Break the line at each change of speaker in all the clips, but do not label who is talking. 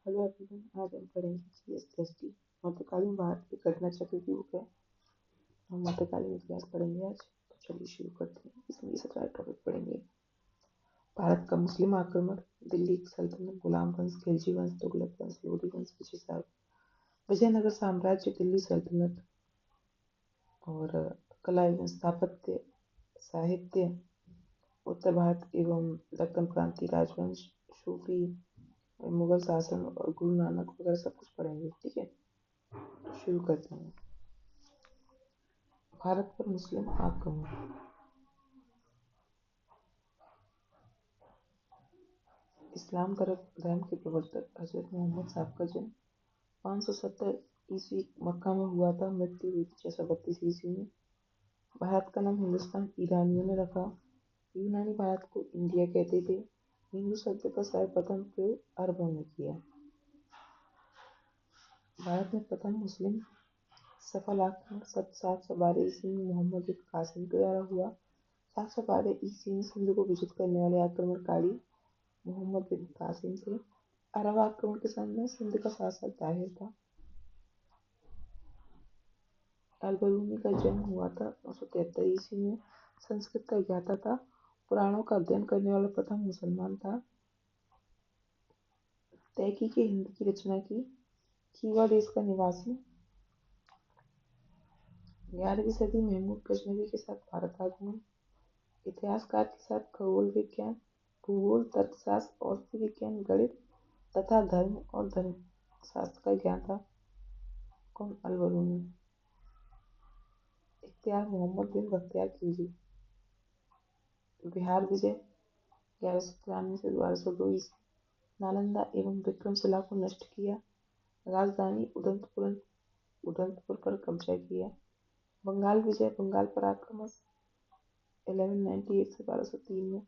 Hello everyone, आज हम पढ़ेंगे GS मध्यकालीन भारत के घटना चक्र की बुक है। हम मध्यकालीन इतिहास पढ़ेंगे आज। तो चलिए शुरू करते हैं। इसमें ये 17 टॉपिक पढ़ेंगे। भारत का मुस्लिम आक्रमण, दिल्ली की सल्तनत, गुलाम वंश, खिलजी वंश, तुगलक वंश, लोधी वंश, विजयनगर साम्राज्य, दिल्ली सल्तनत और कला एवं स्थापत्य, साहित्य, उत्तर भारत एवं दक्कन क्रांति, राजवंश, सूफी, मुगल शासन और गुरु नानक वगैरह सब कुछ पढ़ेंगे। ठीक है, तो शुरू करते हैं। भारत पर मुस्लिम आक्रमण। इस्लाम धर्म के प्रवर्तक हजरत मोहम्मद साहब का जन्म 570 ईस्वी मक्का में हुआ था। मृत्यु हुई थी 632 ईस्वी में। भारत का नाम हिंदुस्तान ईरानियों ने रखा। यूनानी भारत को इंडिया कहते थे। हिंदू शब्द का सर्वप्रथम प्रयोग अरबों ने किया। भारत में प्रथम मुस्लिम सफल आक्रमण 712 ईस्वी में मोहम्मद बिन कासिम के द्वारा हुआ। 712 ईस्वी में सिंध को विजित करने वाले आक्रमणकारी मोहम्मद बिन कासिम थे। अरब आक्रमण के समय सिंध का शासक ताहिर था। अल-बरूनी का जन्म हुआ था 973 ईस्वी में। संस्कृत का ज्ञाता था। पुराणों का अध्ययन करने वाला प्रथम मुसलमान था। तहकीक हिंद की रचना की। खीवा देश का निवासी। 11वीं सदी महमूद गजनवी के साथ भारत आगमन। इतिहासकार के साथ खगोल विज्ञान, भूगोल, तर्कशास्त्र, औषधि विज्ञान, गणित तथा धर्म और धर्मशास्त्र का ज्ञान था। कौन? अल-बरूनी। इख्तियार मोहम्मद बिन बख्तियार खिलजी। बिहार विजय 1193 से 1202 ईस्वी। नालंदा एवं विक्रमशिला को नष्ट किया। राजधानी उदंतपुर पर कब्जा किया। बंगाल विजय, बंगाल पर आक्रमण 1198 से 1203 में।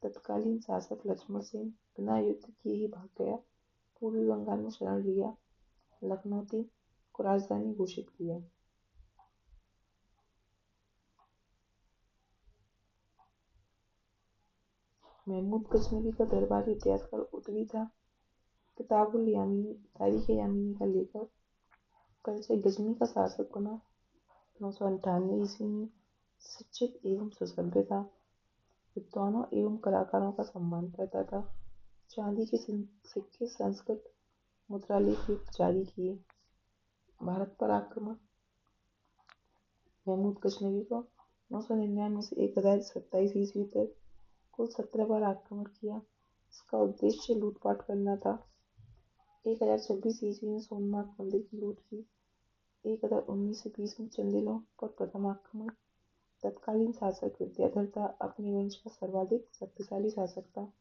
तत्कालीन शासक लक्ष्मण सेन बिना युद्ध किए ही भाग गया। पूर्वी बंगाल में शरण लिया। लखनऊ को राजधानी घोषित किया। महमूद गजनवी का दरबारी इतिहासकार उदवी था। किताबुल यामीनी, तारीख यामीनी का लेखक। परिचय, गजनी का शासक बना 998 ईस्वी में। शिक्षित एवं सुसभ्य था। विद्वानों एवं कलाकारों का सम्मान करता था। चांदी के सिक्के, संस्कृत मुद्रालेख युक्त जारी किए। भारत पर आक्रमण महमूद गजनवी को 999 से 1027 ईस्वी तक कुल 17 बार आक्रमण किया। इसका उद्देश्य लूटपाट करना था। 1026 ईस्वी में सोमनाथ मंदिर की लूट की। 1019 से 20 में चंदेलों पर प्रथम आक्रमण। तत्कालीन शासक विद्याधर था। अपने वंश का सर्वाधिक शक्तिशाली शासक था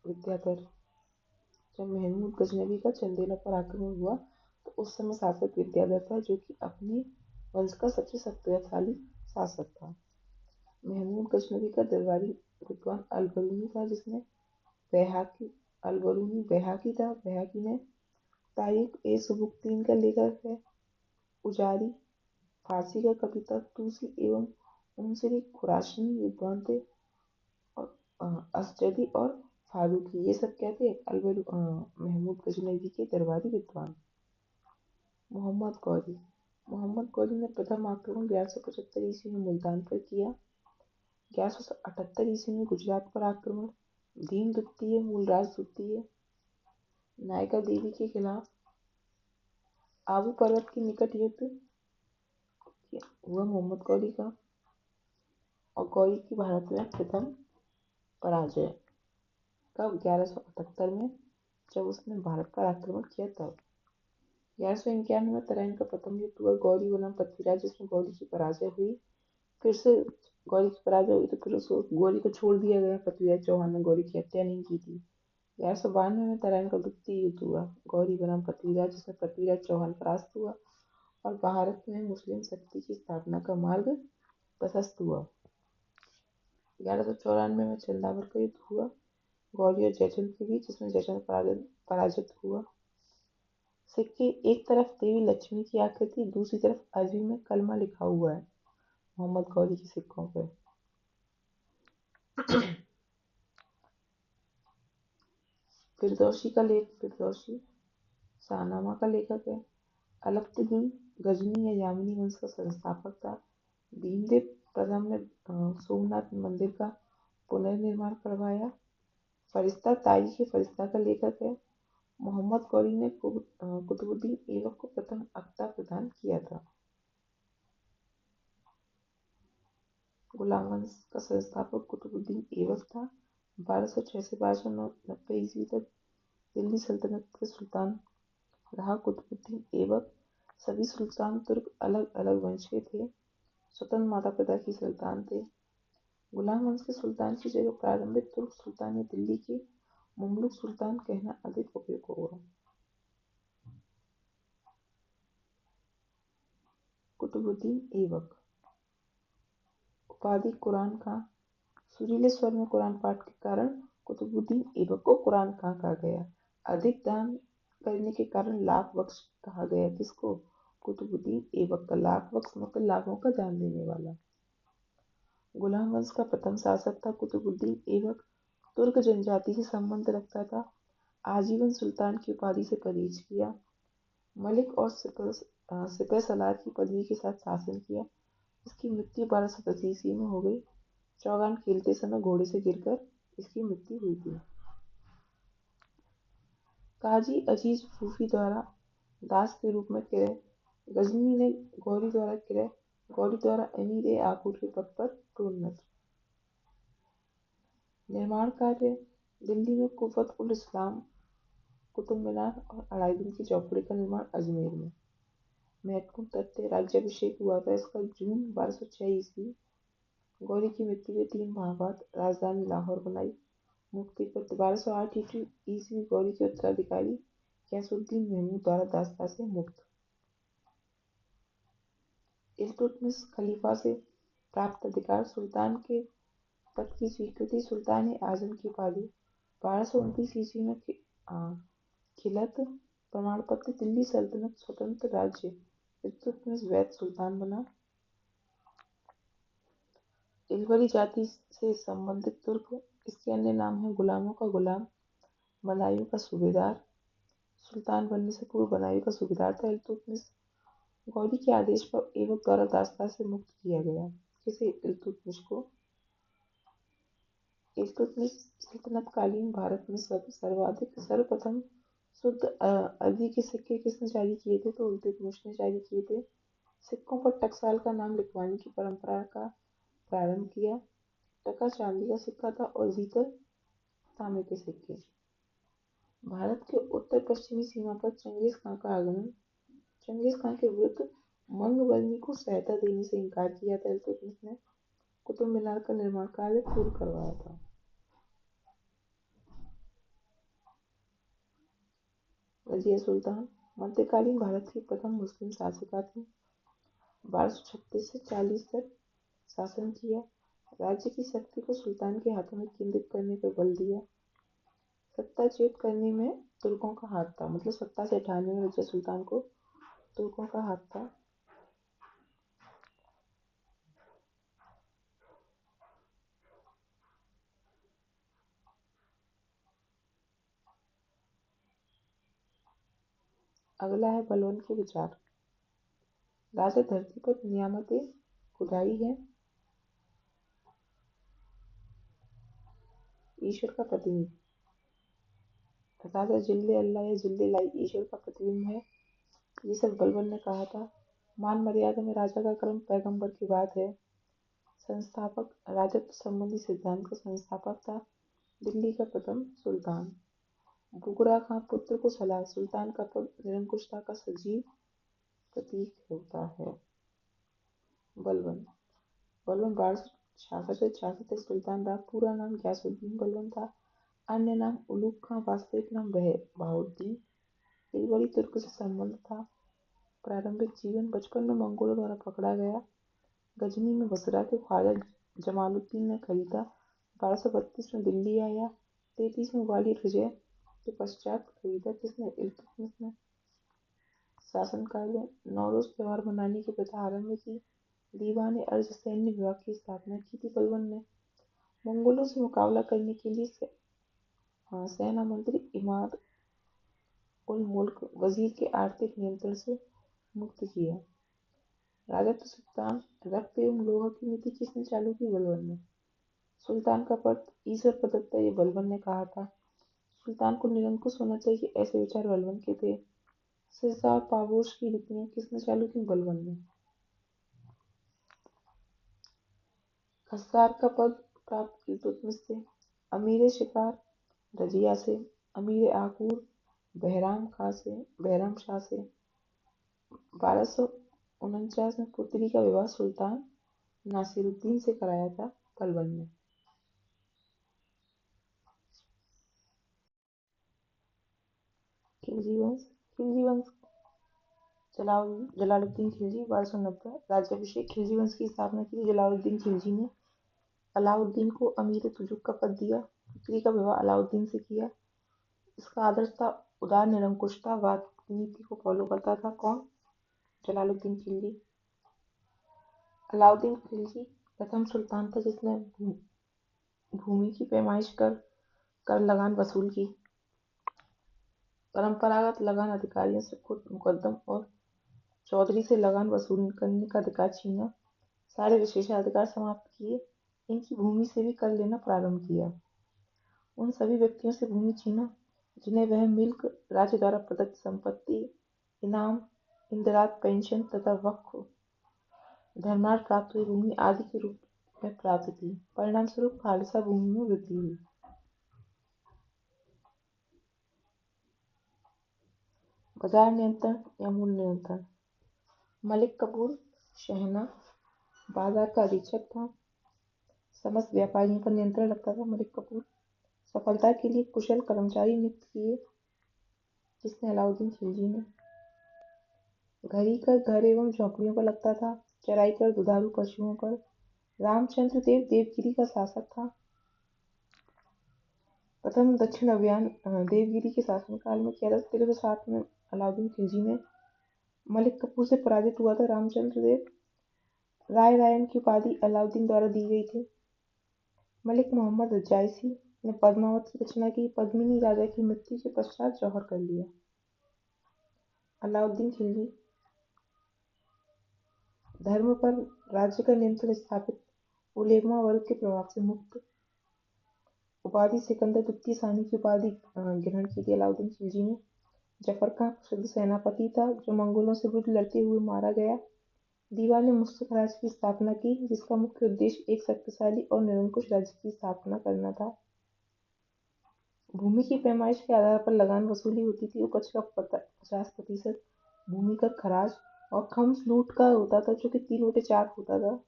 विद्याधर। जब महमूद गजनवी का चंदेलों पर आक्रमण हुआ तो उस समय शासक विद्याधर था, जो कि अपने वंश का सबसे शक्तिशाली शासक था। महमूद गजनवी का दरबारी विद्वान अल-बरूनी था, जिसने अल-बरूनी बैहाकी था। बैहाकी ने तारीख-ए-सुबुक्तीन का लेखक है। उजारी फारसी का कवि था। तूसी एवं उनसरी खुरासनी विद्वान थे। और असजदी और फारूकी, ये सब क्या थे? महमूद गजनवी के दरबारी विद्वान। मोहम्मद गौरी ने प्रथम आक्रमण 1175 ईस्वी में मुल्तान पर किया। 1178 ईस्वी में गुजरात पर आक्रमण। दीन द्वितीय, मूलराज द्वितीय, नायका देवी के खिलाफ आबू पर्वत के निकट युद्ध हुआ मोहम्मद गौरी का। और गौरी की भारत में प्रथम पराजय कब? 1178 में, जब उसने भारत पर आक्रमण किया तब। 1191 में तराइन का प्रथम युद्ध हुआ गौरी बनाम पृथ्वीराज, जिसमें गौरी की पराजय हुई। फिर से गौरी की पराजय हुई तो फिर उसको गौरी को छोड़ दिया गया। पृथ्वीराज चौहान ने गौरी की हत्या नहीं की थी। 1192 में तराइन का द्वितीय युद्ध हुआ गौरी बनाम पृथ्वीराज, जिसमें पृथ्वीराज चौहान परास्त हुआ और भारत में मुस्लिम शक्ति की स्थापना का मार्ग प्रशस्त हुआ। 1194 में चंदावर का युद्ध हुआ गौरी और जयचंद के बीच, जिसमें जयचंद पराजित हुआ। सिक्के, एक तरफ देवी लक्ष्मी की आकृति, दूसरी तरफ अरबी में कलमा लिखा हुआ है मोहम्मद गौरी के सिक्कों पर। फिरदौसी का लेख फिरदौसी शाहनामा का लेखक है। अलप्तदीन गजनी या यामिनी वंश का संस्थापक था। भीमदेव प्रथम ने सोमनाथ मंदिर का पुनर्निर्माण करवाया। फरिश्ता तारीख फरिश्ता का लेखक है। मोहम्मद गौरी ने कुतुबुद्दीन ऐबक को प्रथम अख्ता प्रदान किया था। गुलाम वंश का संस्थापक कुतुबुद्दीन ऐबक था। 1206 से 1290 ईस्वी तक दिल्ली सल्तनत के सुल्तान रहा कुतुबुद्दीन ऐबक। सभी सुल्तान तुर्क अलग अलग वंश के थे, स्वतंत्र माता पिता की सुल्तान थे। गुलाम वंश के सुल्तान की जगह प्रारंभिक तुर्क सुल्तान या दिल्ली के मुमलुक सुल्तान कहना अधिक उपयुक्त होगा। कुतुबुद्दीन ऐबक उपाधि कुरान खां। सुरीले स्वर में कुरान पाठ के कारण कुतुबुद्दीन ऐबक को कुरान खां कहा गया। अधिक दान करने के कारण लाख बख्श कहा गया। किसको? कुतुबुद्दीन ऐबक का। लाख बख्श मतलब लाखों का दान देने वाला। गुलाम वंश का प्रथम शासक था कुतुबुद्दीन ऐबक। तुर्क जनजाति से संबंध रखता था। आजीवन सुल्तान की उपाधि से परहेज किया। मलिक और सिपह सलार की पदवी के साथ शासन किया। इसकी मृत्यु 1210 ईस्वी में हो गई। चौगान खेलते समय घोड़े से गिरकर इसकी मृत्यु हुई थी। काजी अजीज सूफी द्वारा दास के रूप में क्रय। गजनी ने गौरी द्वारा क्रय। गौरी द्वारा अमीर ए आकुर के पद पर प्रोन्नत। निर्माण कार्य दिल्ली में कुफत उल इस्लाम, कुतुब मीनार और अलाउद्दीन की चौपड़ी का निर्माण अजमेर में। महत्वपूर्ण तथ्य राज्याभिषेक हुआ था इसका जून 1206 ईस्वी। गौरी की मृत्यु के 3 माह बाद राजधानी लाहौर बनाई। मुक्ति पर 1208 ईस्वी गौरी के उत्तराधिकारी गयासुद्दीन महमूद द्वारा दास्ता से मुक्त। इल्तुतमिश खलीफा से प्राप्त अधिकार सुल्तान के पद की स्वीकृति सुल्तान आजम की उपाधि 1229 ईस्वी में खिलत प्रमाण पत्र दिल्ली सल्तनत स्वतंत्र राज्य इल्तुतमिश वैध सुल्तान बना। इलवरी जाति से संबंधित तुर्क। इसके अन्य नाम है गुलामों का गुलाम, बदायूं का सूबेदार। सुल्तान बनने से पूर्व बदायूं का सूबेदार था इल्तुतमिश। गौरी के आदेश पर ऐबक द्वारा दास्ता से मुक्त किया गया। किसे? इल्तुतमिश को। इल्तुतमिश सल्तनत कालीन भारत में सर्वप्रथम शुद्ध अरबी के सिक्के किसने जारी किए थे? तो इल्तुतमिश ने जारी किए थे। सिक्कों पर टकसाल का नाम लिखवाने की परंपरा का प्रारंभ किया। टका चांदी का सिक्का था और जीतर तांबे के सिक्के। भारत के उत्तर पश्चिमी सीमा पर चंगेज खां का आगमन। चंगेज खां के विरुद्ध मंगबर्मी को सहायता देने से इनकार किया था इल्तुतमिश ने। कुतुब मीनार का निर्माण कार्य पूर्ण करवाया था। रजिया सुल्तान मध्यकालीन भारत की प्रथम मुस्लिम शासिका थी। 1236 से 40 तक शासन किया। राज्य की शक्ति को सुल्तान के हाथों में केंद्रित करने पर बल दिया। सत्ताच्युत करने में तुर्कों का हाथ था, मतलब सत्ता से हटाने में रजिया सुल्तान को तुर्कों का हाथ था। अगला है बलवन के विचार। राजा धरती पर नियामतें खुदाई है। ईश्वर का प्रतिनिधि। राजा जिल्ले अल्लाह या जिल्ले लाई ईश्वर का प्रतिबिंब है। ये सब बलबन ने कहा था। मान मर्यादा में राजा का क्रम पैगंबर की बात है। संस्थापक राजत्व संबंधी सिद्धांत का संस्थापक था। दिल्ली का प्रथम सुल्तान। बुगरा खां पुत्र को सलाह। सुल्तान का पद निरंकुशता का सजीव प्रतीक होता है। बलबन 1266 से 66 तक सुल्तान रहा। पूरा नाम गयासुद्दीन बलबन था। अन्य नाम उलूग खां, वास्तविक नाम बहाउद्दीन। इलवरी तुर्क से संबंध था। प्रारंभिक जीवन बचपन में मंगोलों द्वारा पकड़ा गया। गजनी में बसरा के ख्वाजा जमालुद्दीन ने खरीदा। 1232 में दिल्ली आया। 33 में ग्वालियर विजय के पश्चात खरीदा। किसने? इल्तुतमिश ने। शासन कार्य नौरोज त्योहार मनाने की प्रथा आरंभ की। दीवान अर्ज सैन्य विभाग की स्थापना की थी बलबन ने। मंगोलों से मुकाबला करने के लिए सेना मंत्री इमाद उल मुल्क वजीर के आर्थिक नियंत्रण से मुक्त किया। राजत्व सुल्तान रक्त एवं लोहा की नीति किसने चालू की? बलबन ने। सुल्तान का पद ईश्वर प्रदत्त है, ये बलबन ने कहा था। सुल्तान को निरंकुश होना चाहिए, ऐसे विचार बलबन के थे। सिरसा और पाबोश की नीतियां किसने चालू की? बलबन ने। खस्सार का पद प्राप्त इल्तुतमिश से। अमीर शिकार रजिया से। अमीर आकूर बहराम शाह से। 1249 में पुत्री का विवाह सुल्तान नासिरुद्दीन से कराया था बलबन ने। खिलजी वंश जलालुद्दीन खिलजी 1290 राज्याभिषेक। खिलजी वंश की स्थापना की थी जलालुद्दीन खिलजी ने। अलाउद्दीन को अमीर तुजुक का पद दिया। पुत्री का विवाह अलाउद्दीन से किया। इसका आदर्श था उदार निरंकुशतावाद नीति को फॉलो करता था। कौन? जलालुद्दीन खिलजी। अलाउद्दीन खिलजी प्रथम सुल्तान था जिसने भूमि की पैमाइश कर लगान वसूल की। परंपरागत लगान अधिकारियों से खुद मुकद्दम और चौधरी से लगान वसूल करने का अधिकार छीना। सारे विशेषाधिकार समाप्त किए। इनकी भूमि से भी कर लेना प्रारंभ किया। उन सभी व्यक्तियों से भूमि छीना जिन्हें वह मिल्क, राज्य द्वारा प्रदत्त संपत्ति, इनाम, इंदिरात पेंशन तथा वक्फ धर्मार्थ प्राप्त हुई भूमि आदि के रूप में प्राप्त थी। परिणाम स्वरूप खालसा भूमि में वृद्धि हुई। बाजार नियंत्रण या मूल्य नियंत्रण। मलिक कफूर शहना बाजार का अधीक्षक था। समस्त व्यापारियों पर नियंत्रण रखता था मलिक कफूर। सफलता के लिए कुशल कर्मचारी नियुक्त किए। जिसने? अलाउद्दीन खिलजी ने। घरी कर घर एवं झोंपड़ियों पर लगता था। चराई कर दुधारू पशुओं पर। रामचंद्र देव देवगिरी का शासक था। प्रथम दक्षिण अभियान देवगिरी के शासनकाल में किया था। 1307 में अलाउद्दीन खिलजी ने मलिक कफूर से पराजित हुआ था। रामचंद्र देव राय रायन की उपाधि अलाउद्दीन द्वारा दी गई थी। मलिक मोहम्मद जायसी ने पद्मावत की रचना की। पद्मिनी राजा की मृत्यु के पश्चात जौहर कर लिया। अलाउद्दीन खिलजी धर्म पर राज्य का नियंत्रण स्थापित। उलेमा वर्ग के प्रभाव से मुक्त। उपाधि सिकंदर द्वितीय सानी की उपाधि ग्रहण की थी अलाउद्दीन खिलजी ने। जफर खां प्रसिद्ध सेनापति था जो मंगोलों से विरुद्ध लड़ते हुए मारा गया। दीवान मुस्तक राज की स्थापना की जिसका मुख्य उद्देश्य एक शक्तिशाली और निरंकुश राज्य की स्थापना करना था। भूमि की पैमाइश के आधार पर लगान वसूली होती थी। उपज का 50% भूमिगत खराज और खम्स लूट का होता था जो कि 3/4 होता था।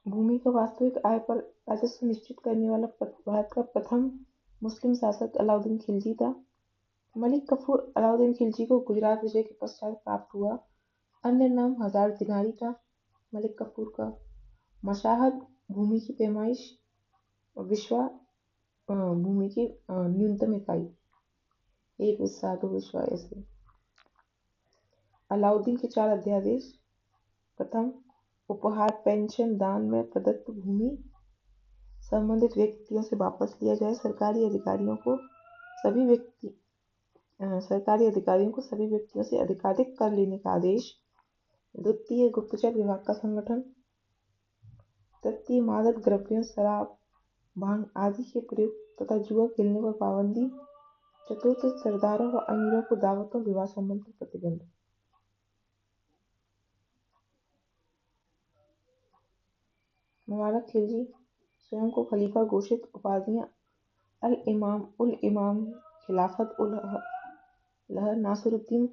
भूमि का वास्तविक आय पर राजस्व निश्चित करने वाला भारत का प्रथम मुस्लिम शासक अलाउद्दीन खिलजी था। मलिक कफूर अलाउद्दीन खिलजी को गुजरात विजय के पश्चात प्राप्त हुआ। अन्य नाम 1000 दिनारी था मलिक कफूर का। मशाहद भूमि की पैमाइश। विश्वा भूमि की न्यूनतम इकाई। 1 विस्सा 2 विश्वा ऐसे। अलाउद्दीन के 4 अध्यादेश। प्रथम, उपहार, पेंशन, दान में प्रदत्त भूमि संबंधित व्यक्तियों से वापस लिया जाए। सरकारी अधिकारियों को सभी व्यक्तियों से अधिकाधिक कर लेने का आदेश। द्वितीय, गुप्तचर विभाग का संगठन। तृतीय, मादक द्रव्यों, शराब, भांग आदि के प्रयोग तथा जुआ खेलने पर पाबंदी। चतुर्थ, सरदारों व अमीरों को दावतों विवाह संबंधी प्रतिबंध। मुबारक खिलजी स्वयं को खलीफा घोषित। उपाधियां अल इमाम, उल इमाम, खिलाफत उल लहर। नासिरुद्दीन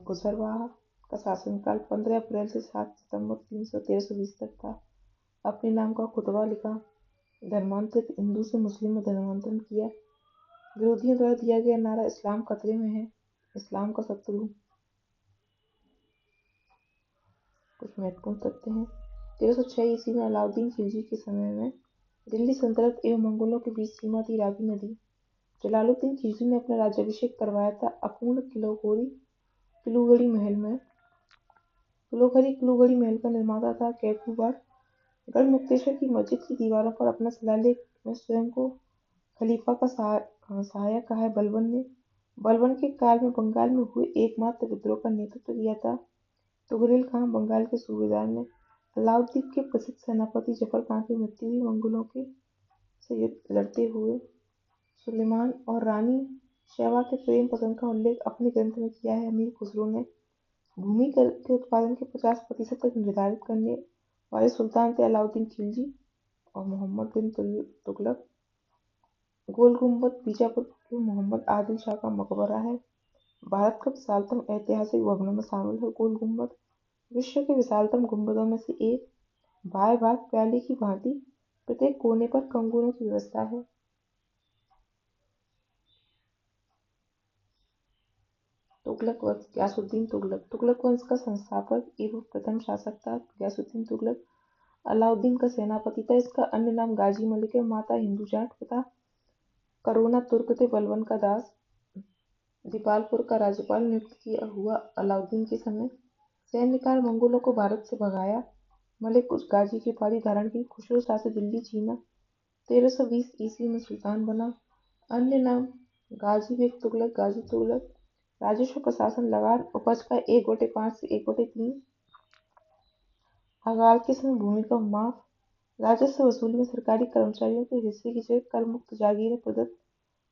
खुसरवाह का शासनकाल 15 अप्रैल से 7 सितंबर 1320 तक था। अपने नाम का खुतबा लिखा। धर्मांतरित हिंदू से मुस्लिम में धर्मांतरण किया। विरोधियों द्वारा दिया गया नारा इस्लाम खतरे में है, इस्लाम का शत्रु। कुछ महत्वपूर्ण तथ्य हैं। 1306 ईस्वी में अलाउद्दीन खिलजी के समय में दिल्ली सल्तनत एवं मंगोलों के बीच सीमा थी रावी नदी। जलालुद्दीन खिलजी ने अपना राज्याभिषेक करवाया था अपूर्ण किलूगढ़ी महल में। किलूगढ़ी महल का निर्माता था कैकूबार। गढ़मुक्तेश्वर की मस्जिद की दीवारों पर अपना शिलालेख में स्वयं को खलीफा का सहायक कहा है। बलबन ने बलबन के काल में बंगाल में हुए एकमात्र विद्रोह का नेतृत्व किया था। तुगरेल खां बंगाल के सूबेदार ने अलाउद्दीन के प्रसिद्ध सेनापति जफर खां की मृत्यु हुई। मंगोलों के से युद्ध लड़ते हुए सुलेमान और रानी शैवा के प्रेम प्रसंग का उल्लेख अपने ग्रंथ में किया है। अमीर खुसरो ने भूमि के उत्पादन के 50% तक निर्धारित करने वाले सुल्तान थे अलाउद्दीन खिलजी और मोहम्मद बिन तुगलक। गोल गुम्बद बीजापुर के मोहम्मद आदिल शाह का मकबरा है। भारत का विशालतम ऐतिहासिक भवनों में शामिल है गोल गुम्बद। विश्व के विशालतम गुम्बदों में से एक। बाएं भाग प्याले की भांति प्रत्येक कोने पर कंगूरों की व्यवस्था है। तुगलक वंश गयासुद्दीन तुगलक तुगलक वंश का संस्थापक एवं प्रथम शासक था। गयासुद्दीन तुगलक अलाउद्दीन का सेनापति था। इसका अन्य नाम गाजी मलिक है। माता हिंदू जाट, पिता करोना तुर्क थे। बलबन का दास दीपालपुर का राज्यपाल नियुक्त किया हुआ अलाउद्दीन के समय। सैन्यकाल मंगोलों को भारत से भगाया। मलिक कुछ गाजी की उपाधि धारण की। खुसरो शाह से दिल्ली छीना। 1320 ईस्वी में सुल्तान बना। अन्य नाम गाजी बेग तुगलक, गाजी तुगलक। राजस्व प्रशासन लगान उपज का 1/5 से 1/3। अकाल के समय भूमि का माफ। राजस्व वसूली में सरकारी कर्मचारियों के हिस्से की जगह कर मुक्त जागीरें प्रदत्त।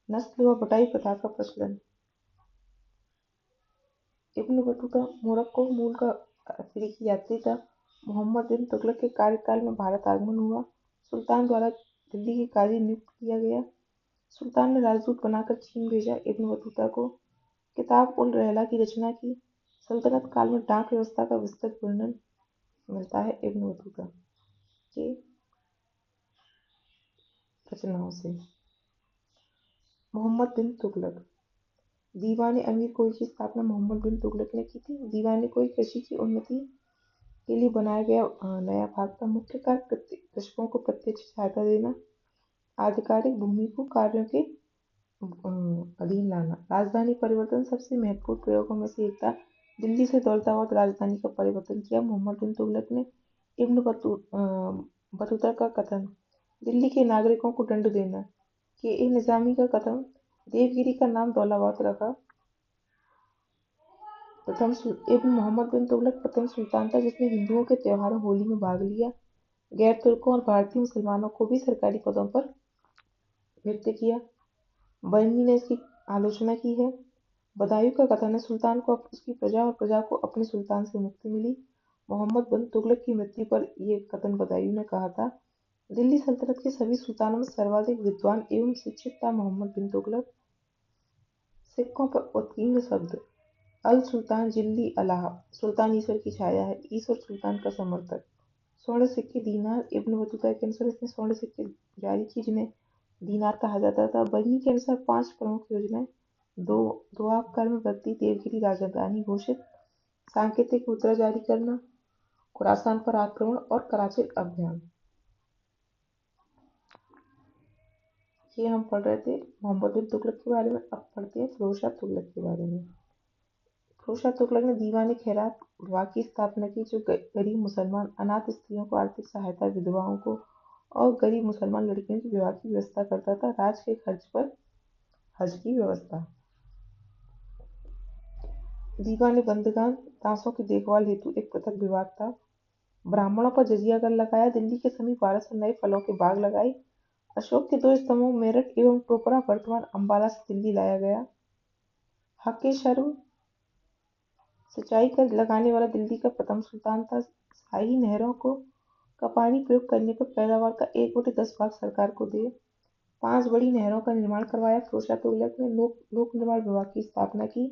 नस्ल व बटाई प्रथा का प्रचलन। इब्न बतूता मोरक्को मूल का अफ्रीकी यात्री था। मोहम्मद बिन तुगलक के कार्यकाल में भारत आगमन हुआ। सुल्तान द्वारा दिल्ली के काजी नियुक्त किया गया। सुल्तान ने राजदूत बनाकर चीन भेजा। इब्न बतूता को किताब उल रहला की रचना की। सल्तनत काल में डाक व्यवस्था का विस्तृत वर्णन मिलता है इब्न बतूता के रचनाओं से। मोहम्मद बिन तुगलक दीवान अमीर कोई की स्थापना मोहम्मद बिन तुगलक ने की थी। दीवान कोई कृषि की उन्नति के लिए बनाया गया नया भाग था। मुख्य कार्य कृषकों को प्रत्यक्ष सहायता देना, आधिकारिक भूमि को कार्यों के अधीन लाना। राजधानी परिवर्तन सबसे महत्वपूर्ण प्रयोगों में से एक था। दिल्ली से दौलताबाद राजधानी का परिवर्तन किया। मोहम्मद बिन तुगलक ने इब्न बतूता का कथन दिल्ली के नागरिकों को दंड देना के निजामी का कथन देवगिरी का नाम दौलाबाद रखा। इब्न मोहम्मद बिन तुगलक प्रथम सुल्तान था जिसने हिंदुओं के त्योहार होली में भाग लिया। गैर तुर्कों और भारतीय मुसलमानों को भी सरकारी पदों पर नियुक्त किया। बरनी ने इसकी आलोचना की है। बदायूं का कथन है सुल्तान को उसकी प्रजा और प्रजा को अपने सुल्तान से मुक्ति मिली। मोहम्मद बिन तुगलक की मृत्यु पर यह कथन बदायूं ने कहा था। दिल्ली सल्तनत के सभी सुल्तानों में सर्वाधिक विद्वान एवं शिक्षित था मोहम्मद बिन तुगलक। सिक्कों पर उत्कीर्ण शब्द अल सुल्तान जिल्ली अलाह सुल्तान ईश्वर की छाया है, ईश्वर सुल्तान का समर्थक। स्वर्ण सिक्के दीनार इब्न बतूता के अनुसार इसने स्वर्ण सिक्के जारी किए जिन्हें दीनार कहा जाता था। बरनी के अनुसार 5 प्रमुख योजनाएं दोआब काल में वृद्धि, देवगिरी राजधानी घोषित, सांकेतिक मुद्रा जारी करना, खुरासान पर आक्रमण और कराची अभियान। ये हम पढ़ रहे थे मोहम्मद बिन तुगलक के बारे में। अब पढ़ते हैं फिरोज शाह तुगलक के बारे में। फिरोज शाह तुगलक ने दीवान खैरात विभाग की स्थापना की जो गरीब मुसलमान अनाथ स्त्रियों को आर्थिक सहायता, विधवाओं को और गरीब मुसलमान लड़कियों के विवाह की व्यवस्था करता था। राज के खर्च पर हज की व्यवस्था। दीवान बंदगान दासों की देखभाल हेतु एक पृथक विभाग था। ब्राह्मणों पर जजिया कर लगाया। दिल्ली के समीप 1200 नए फलों के बाग लगाए। अशोक के 2 स्तंभों मेरठ एवं टोपरा वर्तमान अम्बाला से दिल्ली लाया गया। हक शर्म सिंचाई कर लगाने वाला दिल्ली का प्रथम सुल्तान था। शाही नहरों का पानी प्रयोग करने पर पैदावार का 1/10 भाग सरकार को दे। 5 बड़ी नहरों का निर्माण करवाया। फिरोज शाह तुगलक ने लोक निर्माण विभाग की स्थापना की।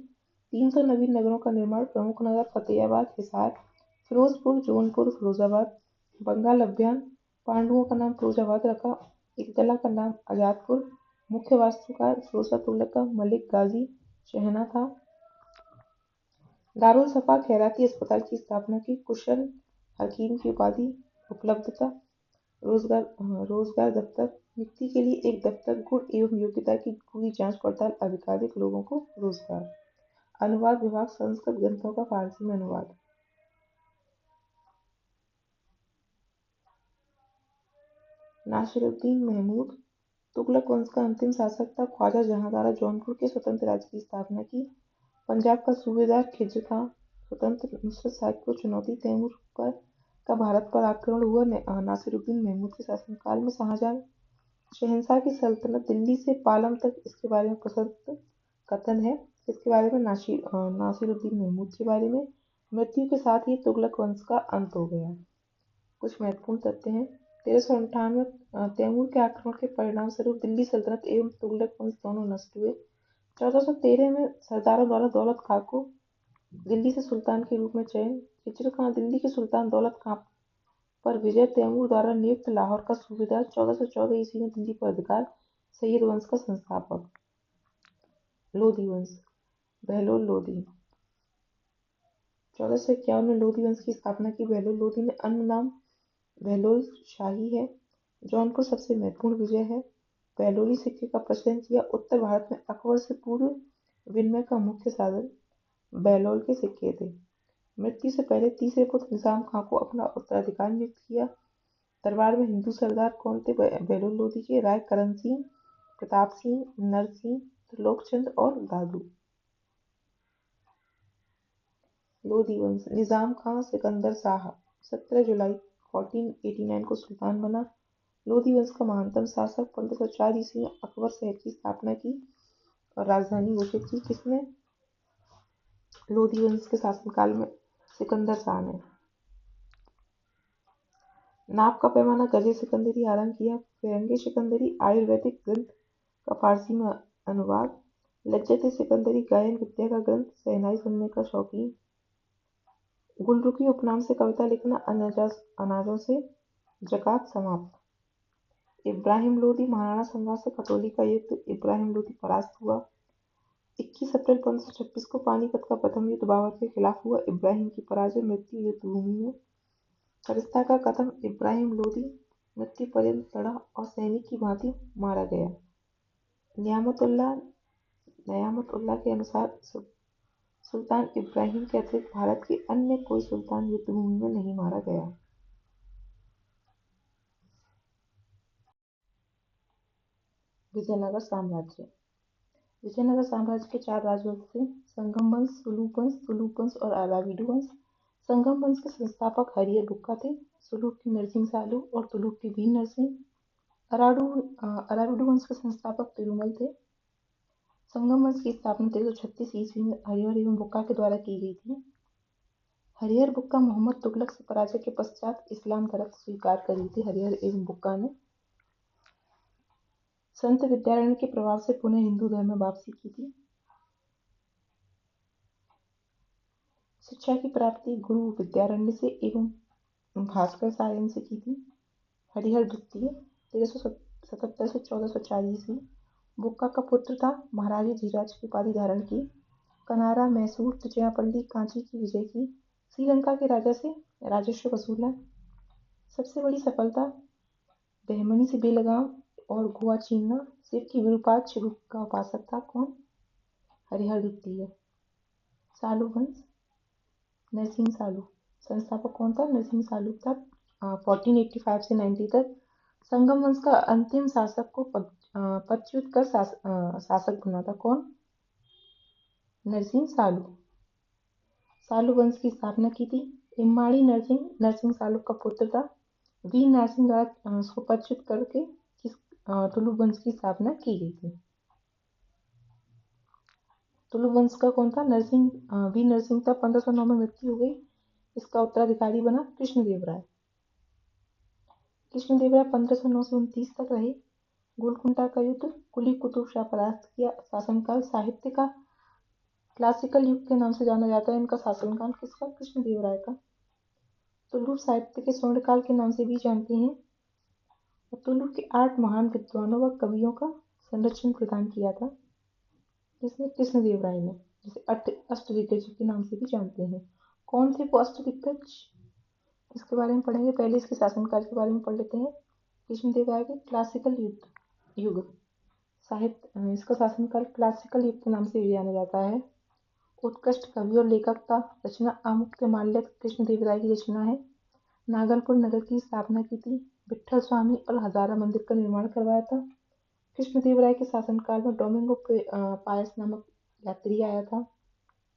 300 नवीन नगरों का निर्माण। प्रमुख नगर फतेहाबाद, हिसार, फिरोजपुर, जौनपुर, फिरोजाबाद। बंगाल अभियान। पांडुओं का नाम फिरोजाबाद रखा। इकतला का नाम आजादपुर। मुख्य वास्तुकार फिरोज शाह तुगलक का मलिक गाजी शहना था। दारुल सफा खैराती अस्पताल की स्थापना की। कुशल हकीम की उपाधि। उपलब्धता रोजगार दफ्तर नियुक्ति के लिए एक दफ्तर। गुण एवं योग्यता की पूरी जांच पड़ताल। अधिकाधिक लोगों को रोजगार। अनुवाद विभाग संस्कृत ग्रंथों का फारसी में अनुवाद। नासिरुद्दीन महमूद तुगलक वंश का अंतिम शासक था ख्वाजा जहांदारा जौनपुर के स्वतंत्र राज्य की स्थापना की। पंजाब का सूबेदार खिज्र खां स्वतंत्र नुसरत साहिब को चुनौती तैमूर पर का भारत पर आक्रमण हुआ। नासिरुद्दीन महमूद के शासनकाल में शाहजहां शहंशाह की सल्तनत दिल्ली से पालम तक। इसके बारे में प्रसिद्ध कथन है। इसके बारे में नासिरुद्दीन महमूद के बारे में, मृत्यु के साथ ही तुगलक वंश का अंत हो गया। कुछ महत्वपूर्ण तथ्य हैं। 1398 तैमूर के आक्रमण के परिणाम स्वरूप दिल्ली सल्तनत एवं तुगलक वंश दोनों नष्ट हुए। 1413 में सरदारों द्वारा दौलत खां को दिल्ली से सुल्तान के रूप में चयन। खिज्र खां दिल्ली के सुल्तान दौलत खां पर विजय तैमूर द्वारा नियुक्त लाहौर का सूबेदार। 1414 ईस्वी में दिल्ली पर अधिकार। सैयद वंश का संस्थापक। लोधी वंश। बहलोल लोधी। 1451 में लोधी वंश की स्थापना की। बहलोल लोधी ने अन्य नाम बहलोल शाही है। जौनपुर सबसे महत्वपूर्ण विजय है। बहलोली सिक्के का प्रचलन किया। उत्तर भारत में अकबर से पूर्व विनिमय का मुख्य साधन बहलोल के सिक्के थे। मृत्यु से पहले तीसरे पुत्र निजाम खां को अपना उत्तराधिकारी नियुक्त किया। दरबार में हिंदू सरदार कौन थे? बहलोल लोधी के राय करण सिंह, प्रताप सिंह, नरसिंह, त्रिलोकचंद और दादू। लोधी वंश। निजाम खां सिकंदर शाह 17 जुलाई 1489 को सुल्तान बना। लोधी वंश का महानतम शासक। 1504 ईस्वी में अकबर शहर की स्थापना की और राजधानी घोषित की। किसने? लोधी वंश के शासनकाल में सिकंदर शाह ने। नाप का पैमाना गजे सिकंदरी आरंभ किया। फिरंगी सिकंदरी आयुर्वेदिक ग्रंथ का फारसी में अनुवाद। लज्जत सिकंदरी गायन विद्या का ग्रंथ। शहनाई सुनने का शौकीन। गुलरुखी उपनाम से कविता लिखना। अनाजों से जकात समाप्त। इब्राहिम लोधी। महाराणा सम्राट से खतौली का युद्ध। इब्राहिम लोधी परास्त हुआ। 21 अप्रैल 1526 को पानीपत का प्रथम युद्ध बाबर के खिलाफ हुआ। इब्राहिम की पराजय। मृत्यु युद्ध भूमि में। फरिश्ता का कथन। इब्राहिम लोधी मृत्यु पर्यंत लड़ा और सैनिक की भांति मारा गया। नयामतुल्लाह के अनुसार सुल्तान इब्राहिम के अतिरिक्त भारत के अन्य कोई सुल्तान युद्ध भूमि में नहीं मारा गया। विजयनगर साम्राज्य। विजयनगर साम्राज्य के 4 राजवंश थे। संगम वंश, सुलूक वंश, तुलुक वंश और अराविडु वंश। संगम वंश के संस्थापक हरिहर बुक्का थे। सुलूक के नरसिंह सालू और तुलुक के वीर नरसिंह। अराविडु वंश के संस्थापक तिरुमल थे। संगम वंश की स्थापना 1336 ईस्वी में हरिहर एवं बुक्का के द्वारा की गई थी। हरिहर बुक्का मोहम्मद तुगलक से पराजय के पश्चात इस्लाम धर्म स्वीकार कर ली थी। हरिहर एवं बुक्का ने संत विद्यारण्य के प्रभाव से पुनः हिंदू धर्म में वापसी की थी। शिक्षा की प्राप्ति गुरु विद्यारण्य से एवं भास्कर सायन से की थी। हरिहर द्वितीय 1377 से 1404 ईस्वी बुक्का का पुत्र था। महाराजा धीराज की उपाधि धारण की। कनारा, मैसूर, तिरुचिरापल्ली, कांची की विजय की। श्रीलंका के राजा से राजस्व वसूला। सबसे बड़ी सफलता बहमनी से बेलगाम और गोवा छीनना। शिव की विरूपाक्ष रूप का उपासक था कौन? हरिहर द्वितीय। सालू वंश। नरसिंह सालू संस्थापक कौन था? नरसिंह सालू था। 1485 से 90 तक। संगम वंश का अंतिम शासक को पदच्युत कर शासक बना था कौन? नरसिंह सालू। सालू वंश की स्थापना की थी। इम्माड़ी नरसिंह सालू का पुत्र था। वीर नरसिंह द्वारा उसको पदच्युत करके तुलु वंश की स्थापना की गई थी। तुलु वंश का कौन था? वीर नरसिंह था। 1509 में मृत्यु हो गई। इसका उत्तराधिकारी बना कृष्णदेवराय। कृष्णदेवराय 1509 से 29 तक रहे। गोलकुंडा का युद्ध। कुली कुतुब शाह परास्त किया। शासनकाल साहित्य का क्लासिकल युग के नाम से जाना जाता है। इनका शासनकाल किसका? कृष्णदेवराय का। तुलु साहित्य के स्वर्णकाल के नाम से भी जानते हैं। तुलु के 8 महान विद्वानों व कवियों का संरक्षण प्रदान किया था जिसने कृष्णदेवराय ने, जिसे अष्टदिग्गज के नाम से भी जानते हैं। कौन थे वो अष्टदिग्गज? इसके बारे में पढ़ेंगे। पहले इसके शासनकाल के बारे में पढ़ लेते हैं। कृष्णदेवराय के क्लासिकल युग साहित्य, इसका शासनकाल क्लासिकल युग के नाम से भी जाना जाता है। उत्कृष्ट कवि और लेखक था। रचना आमुक्तमाल्य कृष्णदेवराय की रचना है। नागलपुर नगर की स्थापना की थी। विठल स्वामी और हजारा मंदिर का निर्माण करवाया था। कृष्णदेवराय के शासनकाल में डोमिंगो पायस नामक यात्री आया था।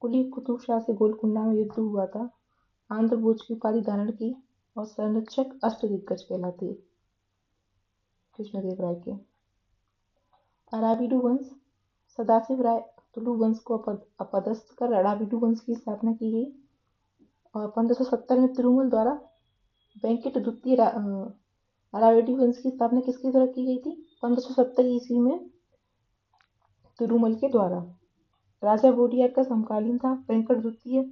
कुली कुतुब शाह से गोलकुंडा में युद्ध हुआ था। आंध्र भोज की उपाधि धारण की और संरक्षक अष्टदिग्गज कहलाते कृष्णदेव राय के। अराविडु वंश सदाशिव राय तुलु वंश को अपदस्थ कर अराविडु वंश की स्थापना की गई और 1570 में तिरुमल द्वारा वेंकट द्वितीय अराविडु वंश की स्थापना किसके द्वारा की गई थी? 1570 ईस्वी में तिरुमल के द्वारा। राजा वोडियार का समकालीन था। वेंकट द्वितीय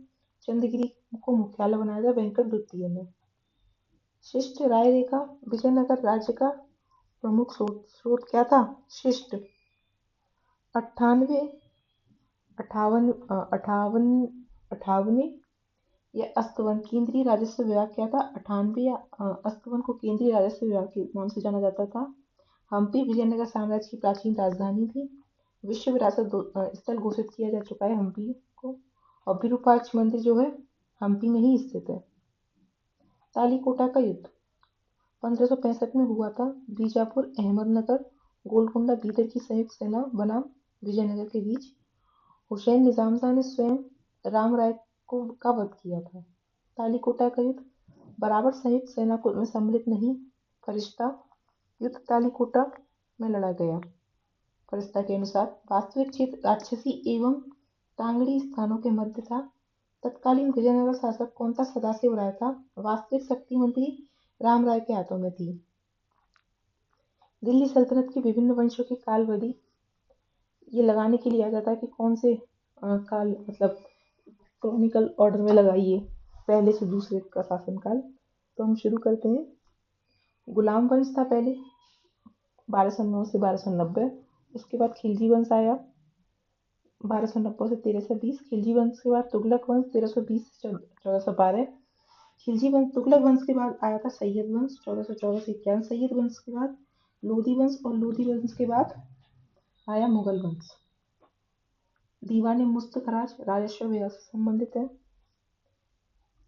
चंद्रगिरी को मुख्यालय बनाया था वेंकट द्वितीय ने। शिष्ट राय रेखा विजयनगर राज्य का प्रमुख स्रोत क्या था? शिष्ट 98 अठावन अठावन अठावने या अस्तवन केंद्रीय राजस्व विभाग क्या था? 98 या अस्तवन को केंद्रीय राजस्व विभाग के नाम से जाना जाता था। हम्पी विजयनगर साम्राज्य की प्राचीन राजधानी थी। विश्व विरासत स्थल घोषित किया जा चुका है हम्पी को और विरूपाक्ष मंदिर जो है हम्पी में ही स्थित है। तालीकोटा का युद्ध 1565 में हुआ था। बीजापुर अहमदनगर गोलकुंडा बीदर की संयुक्त सेना बनाम विजयनगर के बीच। हुसैन निजाम शाह ने स्वयं राम राय का वध किया था। तालीकोटा का युद्ध बराबर संयुक्त सेना को में सम्मिलित नहीं। फरिश्ता युद्ध तालीकोटा में लड़ा गया। फरिश्ता के अनुसार वास्तविक क्षेत्र राक्षसी एवं टांगड़ी स्थानों के मध्य था। तत्कालीन विजयनगर शासक कौन था? सदाशिव राय था। वास्तविक शक्ति मंत्री राम राय के हाथों में थी। दिल्ली सल्तनत के विभिन्न वंशों की कालवधि ये लगाने के लिए आ जाता है कि कौन से काल मतलब क्रॉनिकल ऑर्डर में लगाइए पहले से दूसरे का शासनकाल। तो हम शुरू करते हैं। गुलाम वंश था पहले 1209 से 1290। उसके बाद खिलजी वंश आया 1290 से 1320। खिलजी वंश के बाद तुगलक वंश 1320 से 1412। खिलजी वंश तुगलक वंश के बाद आया था सैयद वंश 1414 से 51। सैयद वंश के बाद लोधी वंश और लोधी वंश के बाद आया मुगल वंश। दीवान मुस्तखराज राजस्व व्यवस्था से संबंधित है।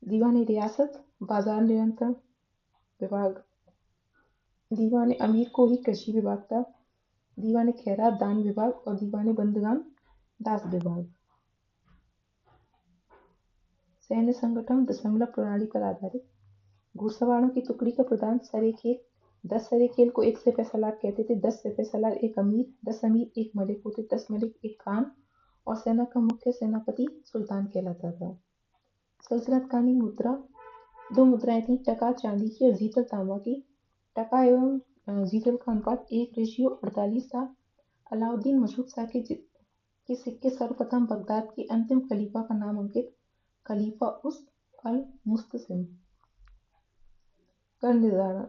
दीवान रियासत बाजार नियंत्रण विभाग। दीवान अमीर को ही कृषि विभाग था। दीवान खैरात दान विभाग और दीवान बंदगान दास विभाग। सैन्य संगठन दशमलव प्रणाली पर आधारित। घुड़सवारों की टुकड़ी का प्रधान सरेखेल 10 सरेखेल को एक सिपह सलार कहते थे। 10 सिपह सलार एक अमीर, 10 अमीर एक मलिक होते, 10 मलिक एक खान और सेना का मुख्य सेनापति सुल्तान कहलाता था। सल्तनत कालीन मुद्रा 2 मुद्राएं थी, टका चांदी की और जीतल तांबा की। टका एवं जीतल का अनुपात 1:48 था। अलाउद्दीन मसूद शाह के सिक्के सर्वप्रथम बगदाद के अंतिम खलीफा का नाम अंकित खलीफा उस अल मुस्तसिम। कर निर्धारण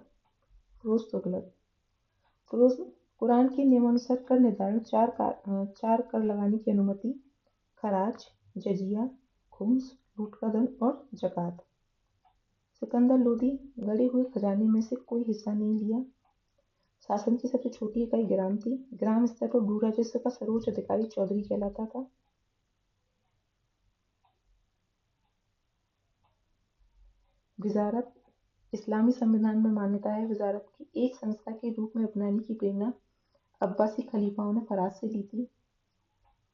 फिरोज तुगलक। कुरान के नियमानुसार कर निर्धारण चार कर लगाने की अनुमति। खराज, जजिया, खुम्स, लूट का धन और जकात। सिकंदर लोदी गड़े हुए खजाने में से कोई हिस्सा नहीं लिया। शासन की सबसे छोटी इकाई ग्राम थी। ग्राम स्तर पर भू राजस्व का सर्वोच्च अधिकारी चौधरी कहलाता था। वजारत इस्लामी संविधान में मान्यता है। वजारत की एक संस्था के रूप में अपनाने की प्रेरणा अब्बासी खलीफाओं ने फराज से ली थी।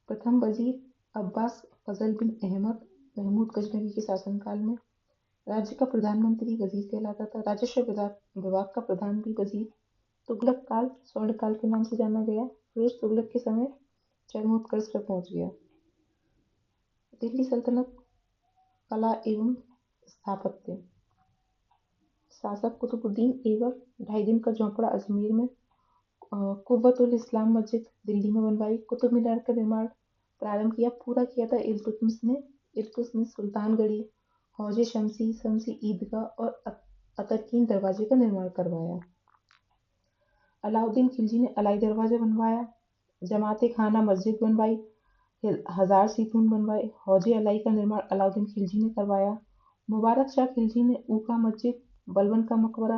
प्रथम वजीर अब्बास फजल बिन अहमद महमूद गजनवी के शासनकाल में राज्य का प्रधानमंत्री वजीर कहलाता था। राजस्व विभाग का प्रधान भी वजीर। तुगलक काल स्वर्ण काल के नाम से जाना गया। फिरोज तुगलक के समय चरमोत्कर्ष पर पहुंच गया। दिल्ली सल्तनत कला एवं स्थापत्य। शासक कुतुबुद्दीन ऐबक 2.5 दिन का झोंपड़ा अजमेर में। कुव्वतुल इस्लाम मस्जिद दिल्ली में बनवाई। कुतुब मीनार का निर्माण प्रारंभ किया पूरा किया था इल्तुतमिश ने। इल्तुतमिश सुल्तानगढ़ी हौजे शमसी ईदगाह और अतरकीन दरवाजे का निर्माण करवाया। अलाउद्दीन खिलजी ने अलाई दरवाजा बनवाया। जमाते खाना मस्जिद बनवाई। हजार सीतून बनवाए। हौजे अलाई का निर्माण अलाउद्दीन खिलजी ने करवाया। मुबारक शाह खिलजी ने ऊका मस्जिद बलबन का मकबरा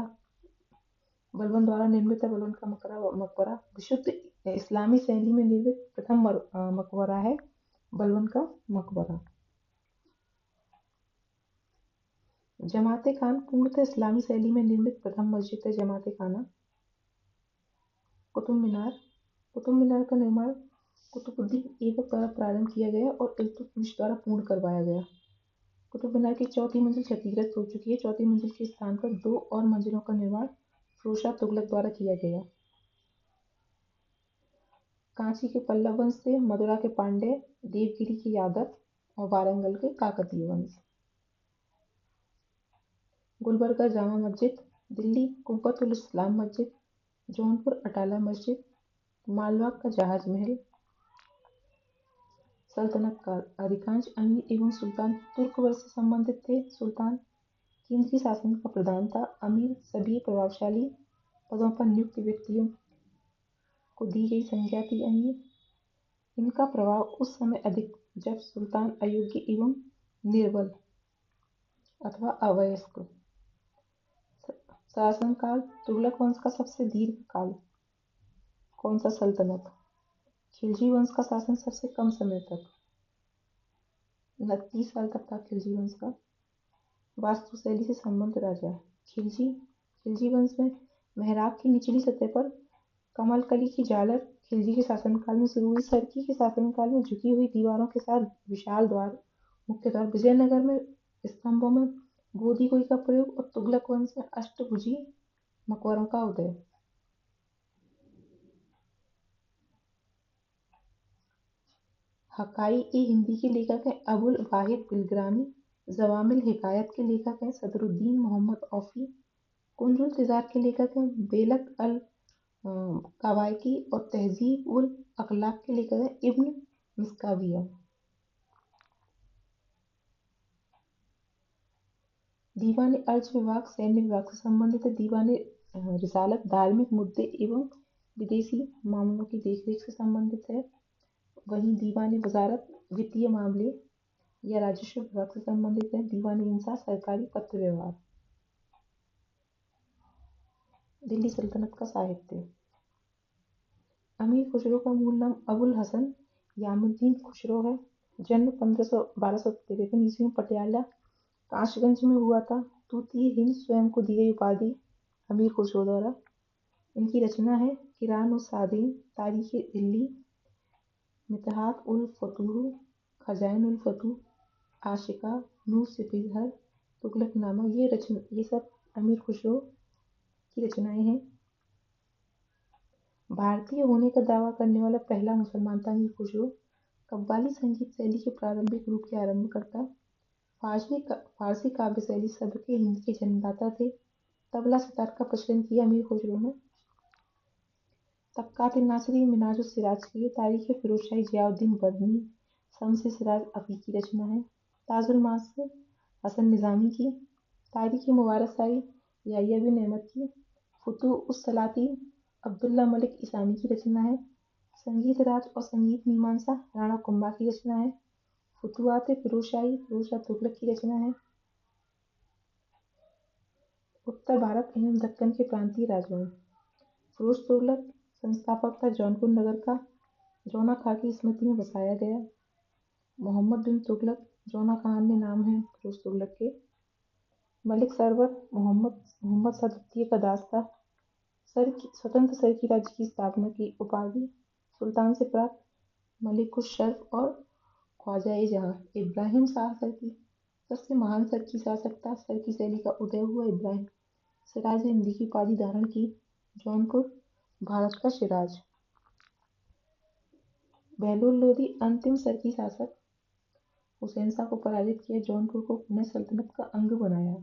बलबन द्वारा निर्मित है। बलबन का मकबरा विशुद्ध इस्लामी शैली में निर्मित प्रथम मकबरा है बलबन का मकबरा। जमाते खान पूर्णतः इस्लामी शैली में निर्मित प्रथम मस्जिद है जमाते खाना। कुतुब मीनार कुतुब मीनार का निर्माण कुतुबुद्दीन ऐबक द्वारा प्रारंभ किया गया और इल्तुतमिश द्वारा पूर्ण करवाया गया। कुतुब मीनार की चौथी मंजिल क्षतिग्रस्त हो चुकी है। चौथी मंजिल के स्थान पर 2 और मंजिलों का निर्माण फिरोज शाह तुगलक द्वारा किया गया। कांची के पल्लव वंश से, मदुरा के पांड्य, देवगिरी के यादव और वारंगल के काकतीय वंश। गुलबर्गा जामा मस्जिद, दिल्ली कुब्बतुल इस्लाम मस्जिद, जौनपुर अटाला मस्जिद, मालवा का जहाज महल। सल्तनत काल अधिकांश अमीर एवं सुल्तान तुर्क वर्ष से संबंधित थे। सुल्तान केंद्रीय शासन का प्रधान था। अमीर सभी प्रभावशाली पदों पर नियुक्त व्यक्तियों को दी गई संज्ञा थी अमीर। इनका प्रभाव उस समय अधिक जब सुल्तान अयोग्य एवं निर्बल अथवा अवयस्क। शासनकाल तुगलक वंश का सबसे दीर्घ काल। कौन सा सल्तनत? खिलजी वंश का शासन सबसे कम समय तक, 29 साल तक था खिलजी वंश का। वास्तुशैली से संबंध राजा खिलजी वंश में मेहराब की निचली सतह पर कमलकली की झालर खिलजी के शासनकाल में शुरू हुई। सरकी के शासनकाल में झुकी हुई दीवारों के साथ विशाल द्वार मुख्य द्वार। विजयनगर में स्तंभों में बोधी कोई का प्रयोग और तुगलक वंश में अष्टभुजी मकबरों का उदय। हकाई-ए-हिंदी के लेखक हैं अबुल वाहिद बिलग्रामी। जवामिल हिकायत के लेखक हैं सदरुद्दीन मोहम्मद औफी। कुंजुल तिजार के लेखक हैं बेलक अल कवायकी और तहजीब उल अखलाक के लेखक हैं इब्न मिस्काविया। दीवान अर्ज विभाग सैन्य विभाग से संबंधित है। दीवान रिसालत धार्मिक मुद्दे एवं विदेशी मामलों की देखरेख से संबंधित है। वहीं दीवान वजारत वित्तीय मामले या राजस्व विभाग से संबंधित है। दीवान इंसाफ सरकारी पत्र व्यवहार। दिल्ली सल्तनत का साहित्य। अमीर खुसरो का मूल नाम अबुल हसन यामुद्दीन खुसरो है। जन्म 1253 ईस्वी में पटियाला काशगंज में हुआ था। तूतीय हिंद स्वयं को दी गई उपाधि अमीर खुसरो द्वारा। इनकी रचना है किरान और सादीन, तारीख दिल्ली, मितहात उल फतूह, खजाइन उल फतूह, आशिका, नूर सिपहर, तुगलकनामा। ये सब अमीर खुसरो की रचनाएं हैं। भारतीय होने का दावा करने वाला पहला मुसलमान था अमीर खुसरो। कव्वाली संगीत शैली के प्रारंभिक रूप के आरंभकर्ता। फारसी काव्य शैली सबके हिंद के जन्मदाता थे। तबला सितार का प्रचलन किया अमीर खुसरो ने। तबकात-ए-नासिरी मिनाज-उस-सिराज की तारीख फिरोज शाही जियाउद्दीन बरनी शम्स-ए-सिराज अफ़ी की रचना है। ताजुल-मास हसन निज़ामी की। तारीख मुबारक शाही याह्या बिन अहमद की। फुतूह-उस-सलातीन अब्दुल्ला मलिक इसामी की रचना है। संगीत राज और संगीत मीमांसा राणा कुंभा की रचना है। फुतुहात-ए-फिरोज शाही फिरोज शाह तुगलक की रचना है। उत्तर भारत एवं दक्कन के प्रांतीय राजाओं। फिरोज तुगलक संस्थापक था। जौनपुर नगर का जौना खां की स्मृति में बसाया गया। मोहम्मद बिन तुगलक जौना खान में नाम है फिरोज तुगलक के। मलिक सरवर मोहम्मद शाह द्वितीय का दास था। स्वतंत्र सरकी राज्य की स्थापना की उपाधि सुल्तान से प्राप्त। मलिकुश शर्फ और ख्वाजा जहां। इब्राहिम शाह सरकी सबसे महान सरकी शासक था। सरकी शैली का उदय हुआ इब्राहिम सिराज हिंदी की उपाधि धारण की। जौनपुर भारत का सिराज। बहलोल लोदी अंतिम सरकी शासक। हुसैन शाह को पराजित किया। जौनपुर को पुनः सल्तनत का अंग बनाया।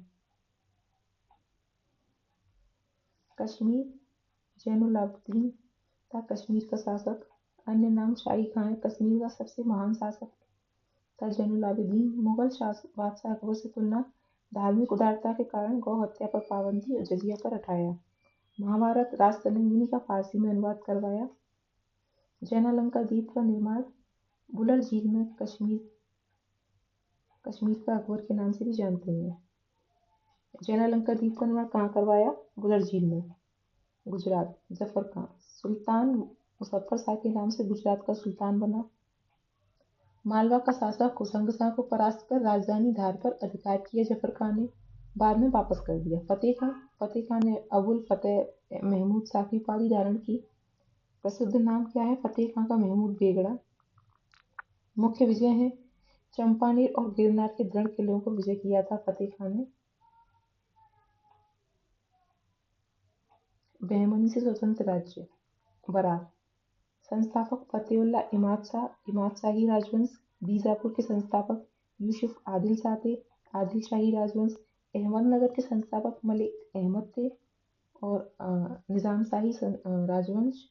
कश्मीर जैनुलाब्दीन था कश्मीर का शासक। अन्य नाम शाही खां है। कश्मीर का सबसे महान शासक था जैनुलाब्दीन। मुगल बादशाह अकबर से तुलना धार्मिक उदारता के कारण गौ हत्या पर पाबंदी और जजिया पर हटाया। महाभारत राजतरंगिणी का फारसी में अनुवाद करवाया। जैनालंका द्वीप का निर्माण बुलर झील में कश्मीर का अकबर के नाम से भी जानते हैं। जैनालंका द्वीप का निर्माण कहाँ करवाया? बुलर झील में, गुजरात। जफर खां सुल्तान मुजफ्फर शाह के नाम से गुजरात का सुल्तान बना। मालवा का शासक हुसंग शाह को परास्त कर राजधानी धार पर अधिकार किया जफर खां ने, बाद में वापस कर दिया। फतेह खां ने अबुल फतेह महमूद शाह की उपाधि धारण की। प्रसिद्ध नाम क्या है? फतेह खां का महमूद बेगड़ा। मुख्य विजय है चंपानेर और गिरनार के दृढ़ किलों को विजय किया था फतेह खान ने। बहमनी से स्वतंत्र राज्य बरार। संस्थापक फतेहुल्लाह इमाद शाही राजवंश। बीजापुर के संस्थापक यूसुफ आदिल शाह थे। आदिल शाही राजवंश। अहमदनगर के संस्थापक मलिक अहमद थे और निजाम शाही राजवंश।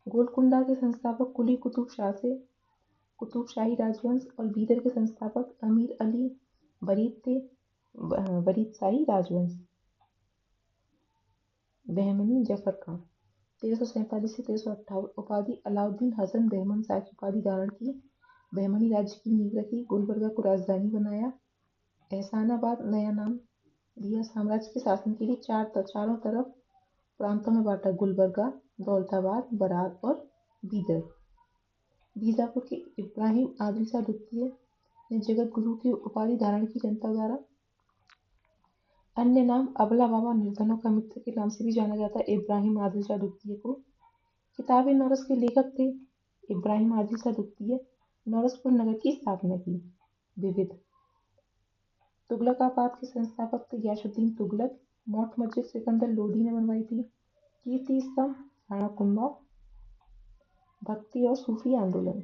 गोलकुंडा के संस्थापक कुली कुतुब शाह से कुतुब शाही राजवंश और बीदर के संस्थापक अमीर अली बरीद थे बरीद शाही राजवंश। बहमनी जफर खान 1347 से 1358। उपाधि अलाउद्दीन हसन बहमन शाह की उपाधि धारण की। बहमनी राज्य की नींव रखी। गुलबर्गा को राजधानी बनाया। एहसानाबाद नया नाम दिया। साम्राज्य के शासन के लिए चारों तरफ प्रांतों में बांटा। गुलबर्गा, दौलताबाद, बरार और बीदर। बीजापुर के इब्राहिम आदिल शाह द्वितीय ने जगत गुरु की उपाधि धारण की जनता द्वारा। अन्य नाम अबला बाबा निर्धनों का मित्र के नाम से भी जाना जाता है इब्राहिम आदिल शाह द्वितीय को। किताब नौरस के लेखक थे इब्राहिम आदिल शाह द्वितीय। नौरसपुर नगर की स्थापना की। विविध तुगलकाबाद के संस्थापक थे गयासुद्दीन तुगलक। मौट मस्जिद सिकंदर लोधी ने बनवाई थी। कीर्ति स्तंभ राणा कुंभा। भक्ति और सूफी आंदोलन।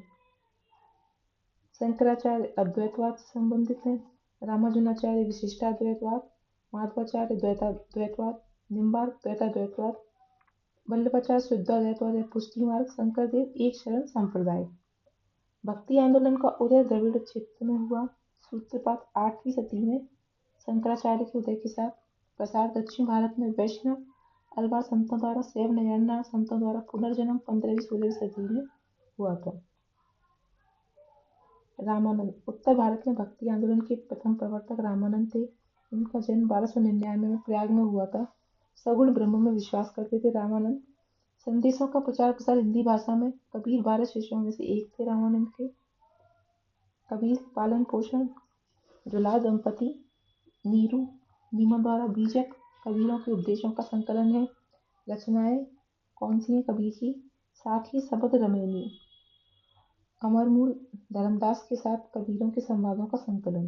शंकराचार्य अद्वैतवाद से संबंधित हैं। रामानुजाचार्य विशिष्टाद्वैतवाद। माधवाचार्य द्वैतवाद। निम्बार्क द्वैताद्वैतवाद। वल्लभाचार्य शुद्धाद्वैतवाद या पुष्टि मार्ग। शंकरदेव एक शरण संप्रदाय। भक्ति आंदोलन का उदय द्रविड़ क्षेत्र में हुआ। सूत्रपात 8वीं सदी में शंकराचार्य के उदय के साथ। प्रसार दक्षिण भारत में वैष्णव अलवार संतों द्वारा। शैव नयनार संतों द्वारा पुनर्जन्म 15वीं-16वीं सदी में हुआ था। रामानंद उत्तर भारत में भक्ति आंदोलन के प्रथम प्रवर्तक रामानंद थे। उनका जन्म 1299 में प्रयाग में हुआ था। सगुण ब्रह्म में विश्वास करते थे रामानंद। संदेशों का प्रचार प्रसार हिंदी भाषा में। कबीर 12 शिष्यों में से एक थे रामानंद के। कबीर पालन पोषण जुला दंपति नीरू नीमा द्वारा बीजक कबीरों के उपदेशों का संकलन है। रचनाएं कौन सी हैं कबीर की? साखी शबद रमैनी। अमरमूल धर्मदास के साथ कबीरों के संवादों का संकलन।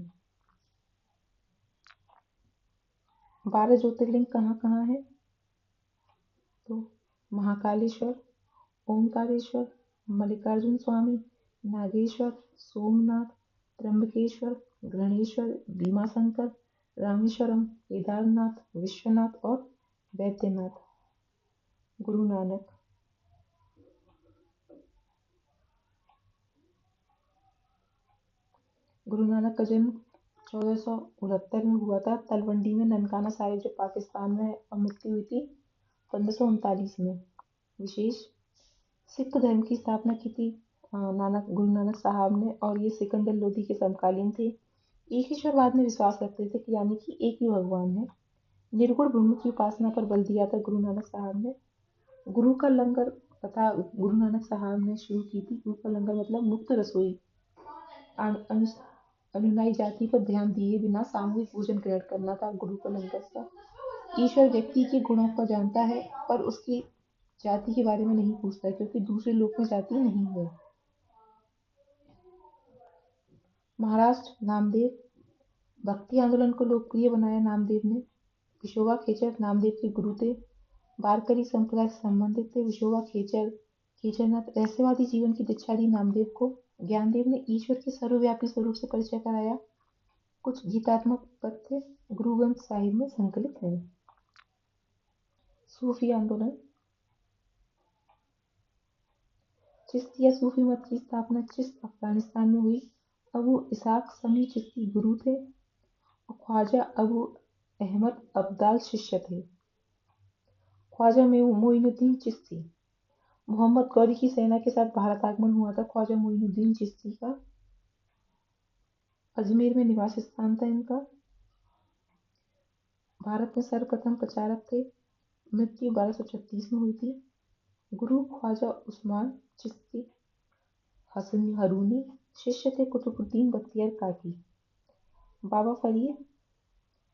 12 ज्योतिर्लिंग कहाँ कहाँ है? तो महाकालेश्वर, ओंकारेश्वर, मल्लिकार्जुन स्वामी, नागेश्वर, सोमनाथ, त्र्यंबकेश्वर, गणेश्वर, भीमाशंकर, रामेश्वरम, केदारनाथ, विश्वनाथ और वैद्यनाथ। गुरु नानक का जन्म 1469 में हुआ था। तलवंडी में ननकाना साहिब जो पाकिस्तान में है और मृत्यु हुई थी 1539 में। विशेष सिख धर्म की स्थापना की थी गुरु नानक साहब ने और ये सिकंदर लोधी के समकालीन थे। एक ईश्वरवाद में विश्वास रखते थे कि यानी कि एक ही भगवान है। निर्गुण ब्रह्म की उपासना पर बल दिया था गुरु नानक साहब ने। गुरु का लंगर तथा गुरु नानक साहब ने शुरू की थी। गुरु का लंगर मतलब मुक्त रसोई। अनुयायी जाति पर ध्यान दिए बिना सामूहिक भोजन ग्रहण करना था गुरु का लंगर का। ईश्वर व्यक्ति के गुणों को जानता है पर उसकी जाति के बारे में नहीं पूछता क्योंकि दूसरे लोक में जाति नहीं है। महाराष्ट्र नामदेव भक्ति आंदोलन को लोकप्रिय बनाया नामदेव ने। विशोबा खेचर नामदेव के गुरु थे। वारकरी संप्रदाय से संबंधित थे। विशोबा खेचरनाथ रहस्यवादी जीवन की दीक्षा दी नामदेव को। ज्ञानदेव ने ईश्वर के सर्वव्यापी स्वरूप से परिचय कराया। कुछ गीतात्मक पद्य गुरु ग्रंथ साहिब में संकलित हैं। सूफी आंदोलन। चिश्तिया सूफी मत की स्थापना चिश्त अफगानिस्तान में हुई। अबू इसाक समी चिश्ती गुरु थे और ख्वाजा अबू अहमद अब्दाल शिष्य थे। ख्वाजा मोइनुद्दीन चिश्ती मोहम्मद गौरी की सेना के साथ भारत आगमन हुआ था। ख्वाजा मोइनुद्दीन चिश्ती का अजमेर में निवास स्थान था इनका। भारत में सर्वप्रथम प्रचारक थे। मृत्यु 1236 में हुई थी। गुरु ख्वाजा उस्मान चिश्ती हसन हरूनी शिष्य थे कुतुबुद्दीन बख्तियार काकी। बाबा फरीद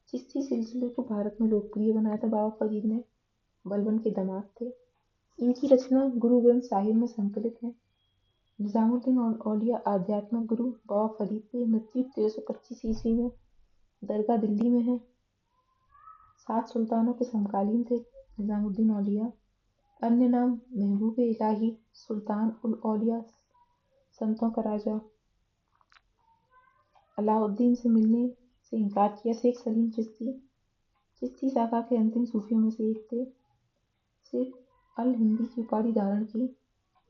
चिश्ती सिलसिले को भारत में लोकप्रिय बनाया था। बाबा फरीद ने बलबन के दामाद थे। इनकी रचना गुरु ग्रंथ साहिब में संकलित है। निजामुद्दीन औलिया आध्यात्मिक गुरु बाबा फरीद की मृत्यु 1325 ईस्वी में दरगाह दिल्ली में है। 7 सुल्तानों के समकालीन थे निजामुद्दीन औलिया। अन्य नाम महबूब इलाही, सुल्तान उल औलिया, संतों का राजा। अलाउद्दीन से मिलने से इनकार किया शेख सलीम चिश्ती, चिश्ती शाखा के अंतिम सूफियों में से एक थे। शेख अल हिंदी की उपाधि धारण की।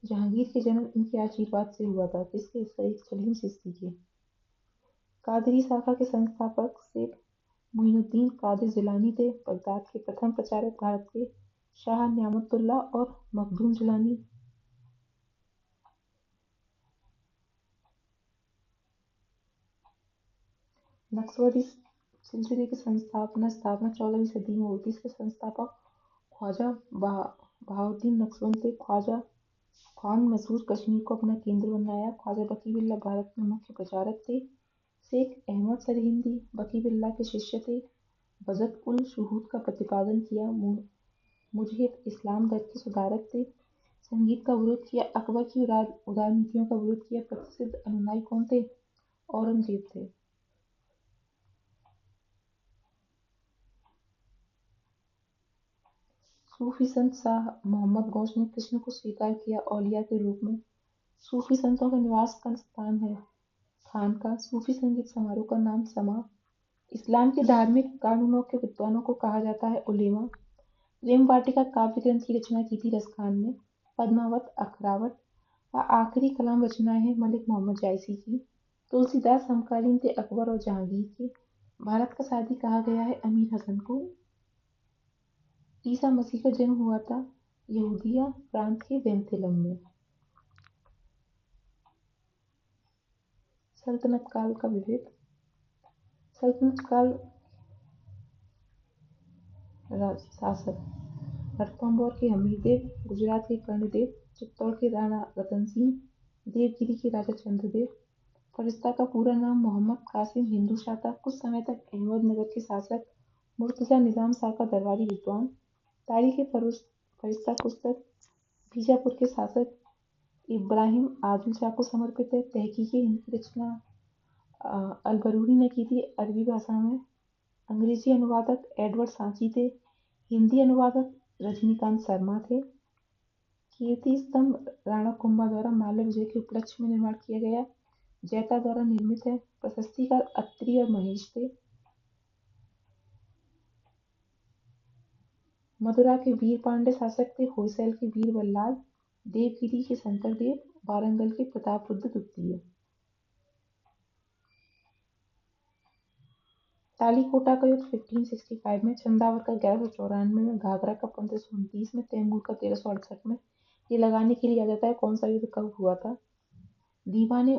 जहांगीर के जन्म इनके आशीर्वाद से हुआ था, किसके? शेख सलीम चिश्ती के। कादरी शाखा के संस्थापक शेख मोइनुद्दीन कादिर जिलानी थे। बगदाद के प्रथम प्रचारक भारत के शाह न्यामतुल्लाह और मखदूम जिलानी। नक्शबंदी सिलसिले की स्थापना 14वीं सदी में हुई थी। इसके संस्थापक ख्वाजा बहाउद्दीन नक्शबंद थे। खान मसूर कश्मीर को अपना केंद्र बनाया। ख्वाजा बकी बिल्ला भारत में मुख्य प्रचारक थे। शेख अहमद सरहिंदी बकी बिल्ला के शिष्य थे। बजत उल शुहूद का प्रतिपादन किया। मुजहिद इस्लाम दर के सुधारक थे। संगीत का विरोध किया। अकबर की उदारनीतियों का विरोध किया। प्रसिद्ध अनुयायी कौन थे? औरंगजेब थे। सूफी संत शाह मोहम्मद गौस ने कृष्ण को स्वीकार किया औलिया के रूप में। सूफी संतों का निवास का स्थान है खानका। सूफी संगीत समारोह का नाम समा। इस्लाम के धार्मिक कानूनों के विद्वानों को कहा जाता है उलेमा। प्रेम वाटिका काव्य ग्रंथ की रचना की थी रस खान ने। पद्मावत अखरावत व आखिरी कलाम रचनाएं हैं मलिक मोहम्मद जायसी की। तुलसीदास समकालीन थे अकबर और जहांगीर के। भारत का सादी कहा गया है अमीर हसन को। ईसा मसीह का जन्म हुआ था यहूदिया प्रांत के बेंथेलम में। सल्तनत काल का विवेक। सल्तनत काल शासक रणथंभौर के हमीरदेव, गुजरात के कर्णदेव, चित्तौड़ के राणा रतन सिंह, देवगिरी के राजा चंद्रदेव। फरिश्ता का पूरा नाम मोहम्मद कासिम हिंदू शाह था। कुछ समय तक अहमदनगर के शासक मुर्तजा निजाम शाह का दरबारी विद्वान। तारीख फरिश्ता पुस्तक बीजापुर के शासक इब्राहिम आदिल शाह को समर्पित है। तहकीक इनकी रचना अल-बरूनी ने की थी अरबी भाषा में। अंग्रेजी अनुवादक एडवर्ड सांची थे। हिंदी अनुवादक रजनीकांत शर्मा थे। कीर्ति स्तंभ राणा कुंभा द्वारा माल्य विजय के उपलक्ष्य में निर्माण किया गया। जैता द्वारा निर्मित है। प्रशस्तिकार अत्रि और महेश थे। मदुरा के वीर पांड्य शासक थे होयसल के वीर बल्लाल, देवगिरी के शंकरदेव, वारंगल के प्रतापरुद्र द्वितीय। तालीकोटा का युद्ध 1565 में, चंदावर का 1194 में, घाघरा का 1529 में, तैमूर का 1368 में। ये लगाने के लिए आ जाता है कौन सा युद्ध कब हुआ था। दीवाने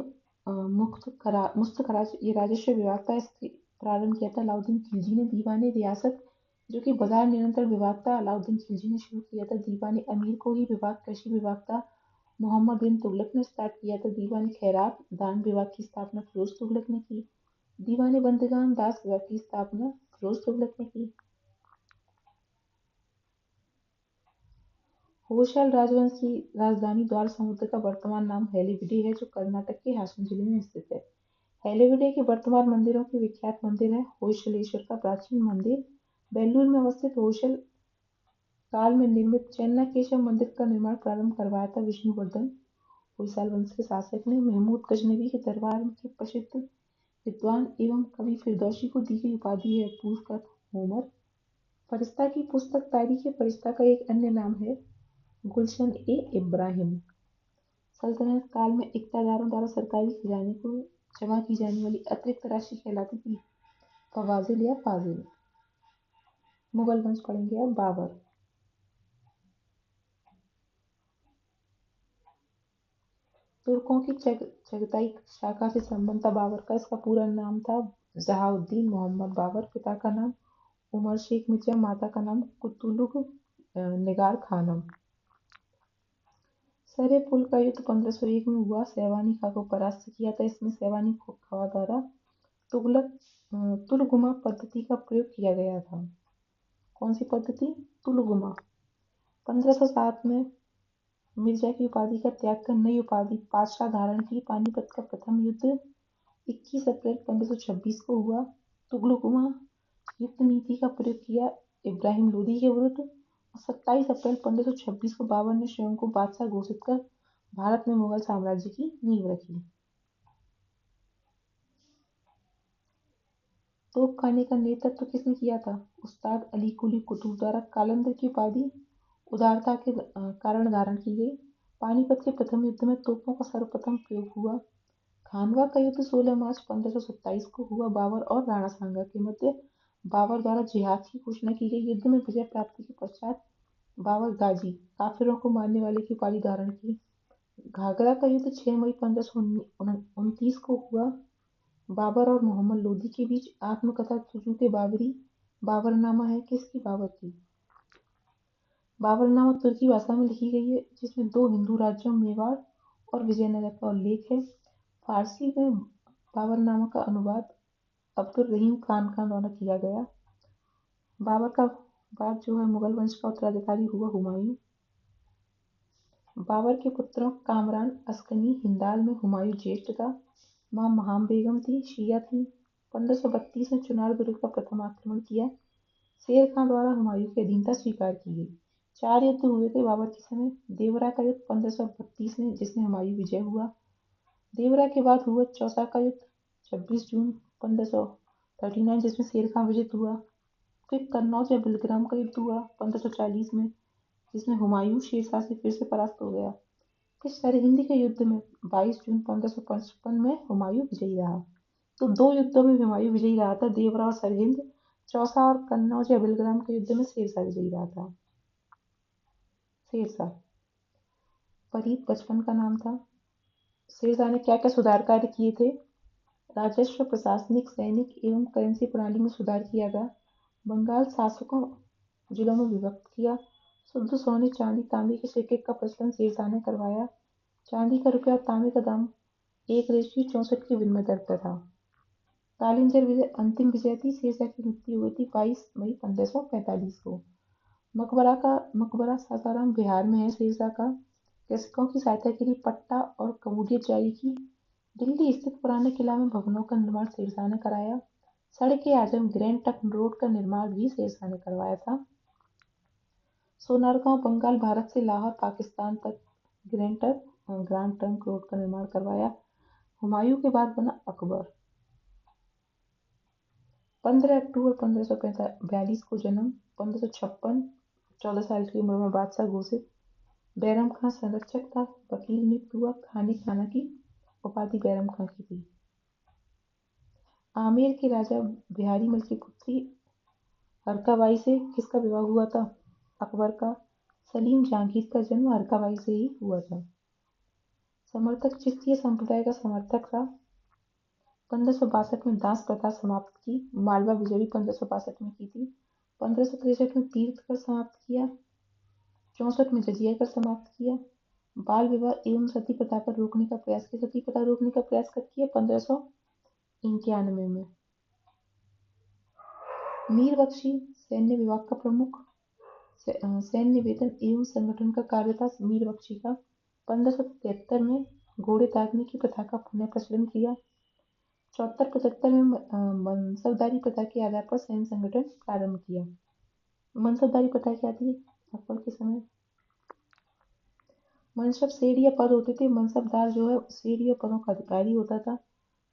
मुफ्त ये राजस्व विभाग का प्रारंभ किया था अलाउद्दीन खिलजी ने। दीवाने रियासत जो कि बाजार नियंत्रण विभाग था अलाउद्दीन खिलजी ने शुरू किया था। दीवाने अमीर को ही विभाग कृषि विभाग था मोहम्मद बिन तुगलक ने स्टार्ट किया था। दीवाने खैरात दान विभाग की स्थापना फिरोज तुगलक ने की। दीवाने बंदगान दास विभाग की स्थापना फिरोज तुगलक ने की। होयसल राजवंश की राजधानी द्वार समुद्र का वर्तमान नाम हेलीविडे है जो कर्नाटक के हासन जिले में स्थित है। हेलीविडे के वर्तमान मंदिरों के विख्यात मंदिर है होयसलेश्वर का प्राचीन मंदिर, बेलूर में अवस्थित होयसल काल में निर्मित चेन्नकेशव मंदिर का निर्माण प्रारंभ करवाया था विष्णुवर्धन होयसल वंश के शासक ने। महमूद गजनवी के दरबार के प्रसिद्ध विद्वान एवं कवि फिरदौसी को दी गई उपाधि है पूर्वकर्ता होमर। फरिश्ता की पुस्तक तारीख फरिश्ता का एक अन्य नाम है गुलशन ए इब्राहिम। सल्तनत काल में इक्तादारों द्वारा सरकारी खजाने को जमा की जाने वाली अतिरिक्त राशि कहलाती थी फवाजिल या फाजिल। मुगल वंश पढ़ेंगे अब बाबर। तुर्कों की चगताई शाखा से संबंध था बाबर का। इसका पूरा नाम था जहाउद्दीन मोहम्मद बाबर। पिता का नाम उमर शेख मिर्जा, माता का नाम कुतुलुग निगार खानम। सरे पुल का युद्ध 1501 में हुआ। सैवानी खां को परास्त किया था। इसमें सैवानी खां द्वारा तुलगुमा पद्धति का प्रयोग किया गया था। कौन सी पद्धति? तुलगुमा। 1507 में मिर्जा की उपाधि का त्याग कर नई उपाधि पातशाह धारण की। पानीपत का प्रथम युद्ध 21 अप्रैल 1526 को हुआ। तुगलकुआ युद्ध नीति का प्रयोग किया इब्राहिम लोदी के विरुद्ध। और 27 अप्रैल 1526 को बाबर ने स्वयं को बादशाह घोषित कर भारत में मुगल साम्राज्य की नींव रखी। तोपखाने का नेतृत्व किसने किया था? उस्ताद अली कुली कुतुब द्वारा कालंदर की उपाधि उदारता के कारण धारण की गई। पानीपत के प्रथम युद्ध में तोपों का सर्वप्रथम प्रयोग हुआ। खानवा का युद्ध 16 मार्च 1527 को हुआ। बाबर और राणा सांगा के मध्य बाबर द्वारा जिहाद की घोषणा की गई। युद्ध में विजय प्राप्ति के पश्चात बाबर गाजी काफिरों को मारने वाले की उपाधि धारण की। घाघरा का युद्ध 6 मई 1529 को हुआ। बाबर और मोहम्मद लोदी के बीच आत्मकथा सुजूके बाबरी बाबरनामा है किसकी? बाबर की। बाबरनामा तुर्की भाषा में लिखी गई है, जिसमें 2 हिंदू राज्यों मेवाड़ और विजयनगर का उल्लेख है। फारसी में बाबरनामा का अनुवाद अब्दुल रहीम खान द्वारा किया गया। बाबर का बाद जो है मुगल वंश का उत्तराधिकारी हुआ हुमायूं। बाबर के पुत्रों कामरान अस्कनी हिंदाल में हुमायूं ज्येष्ठ था। मां महाम बेगम थी, शिया थी। 1532 में चुनार दुर्ग का प्रथम आक्रमण किया। शेर खान द्वारा हुमायूं की अधीनता स्वीकार की गई। 4 युद्ध हुए थे बाबर के समय। देवरा का युद्ध 1532 में, जिसमें हुमायूं विजय हुआ। देवरा के बाद हुआ चौसा का युद्ध 26 जून 1539, जिसमें शेर खान विजित हुआ। फिर कन्नौज या बिलग्राम का युद्ध हुआ 1540 में, जिसमें हुमायूं शेरशाह से फिर से परास्त हो गया। फिर सरहिंद के युद्ध में 22 जून 1555 में हुमायूं विजयी रहा। तो 2 युद्धों में हुमायूं विजयी रहा था, देवरा और सरहिंद। चौसा और कन्नौज या बिलग्राम के युद्ध में शेरशाह विजयी रहा था। शेरशाह फरीद बचपन का नाम था। शेरशाह ने क्या क्या सुधार कार्य किए थे? राजस्व, प्रशासनिक, सैनिक एवं करेंसी प्रणाली में सुधार किया था। बंगाल शासकों जिलों में विभक्त किया। शुद्ध सोने, चांदी, तांबे के सिक्के का प्रचलन शेरशाह ने करवाया। चांदी का रुपया और तांबे का दाम 1:64 की विनिमय दर पर था। कालिंजर विजय अंतिम विजय थी। शेरशाह की मृत्यु हुई थी 22 मई 1545 को। मकबरा सासाराम बिहार में है शेरशाह का। कृषकों की सहायता के लिए पट्टा और कबूलियत जारी की। दिल्ली स्थित पुराने किला में भवनों का निर्माण शेरशाह ने कराया। सड़के आजम ग्रैंड ट्रंक रोड का निर्माण भी शेरशाह ने करवाया था। सोनारगांव बंगाल भारत से लाहौर पाकिस्तान तक ग्रैंड ट्रंक रोड का निर्माण करवाया। हुमायूं के बाद बना अकबर। 15 अक्टूबर 1542 को जन्म। 1556 14 साल की उम्र में बादशाह घोषित। बैरम खां संरक्षक था। वकील नियुक्त हुआ। खाने खाना की उपाधि बैरम खां की थी। आमेर के राजा बिहारी मल की पुत्री हरकाबाई से किसका विवाह हुआ था? अकबर का। सलीम जहांगीर का जन्म हरकाबाई से ही हुआ था। समर्थक चिश्तिया संप्रदाय का समर्थक था। 1562 में दास प्रथा समाप्त की। मालवा विजय भी 1562 में की थी। 1563 में तीर्थ कर समाप्त किया। 64 में जजिया कर समाप्त किया। बाल विवाह एवं सती प्रथा पर रोकने का प्रयास किया। सती प्रथा रोकने का प्रयास कब किया? 1591 में। मीर बख्शी सैन्य विभाग का प्रमुख। सैन्य वेतन एवं संगठन का कार्य था मीर बख्शी का। 1573 में घोड़े ताकने की प्रथा का पुनः प्रचलन किया। 74-75 में मनसबदारी प्रथा के आधार पर सैन्य संगठन प्रारंभ किया। मनसबदारी प्रथा क्या थी अकबर के समय? मनसब शेड या पद होते थे। मनसबदार जो है शेड या पदों का अधिकारी होता था।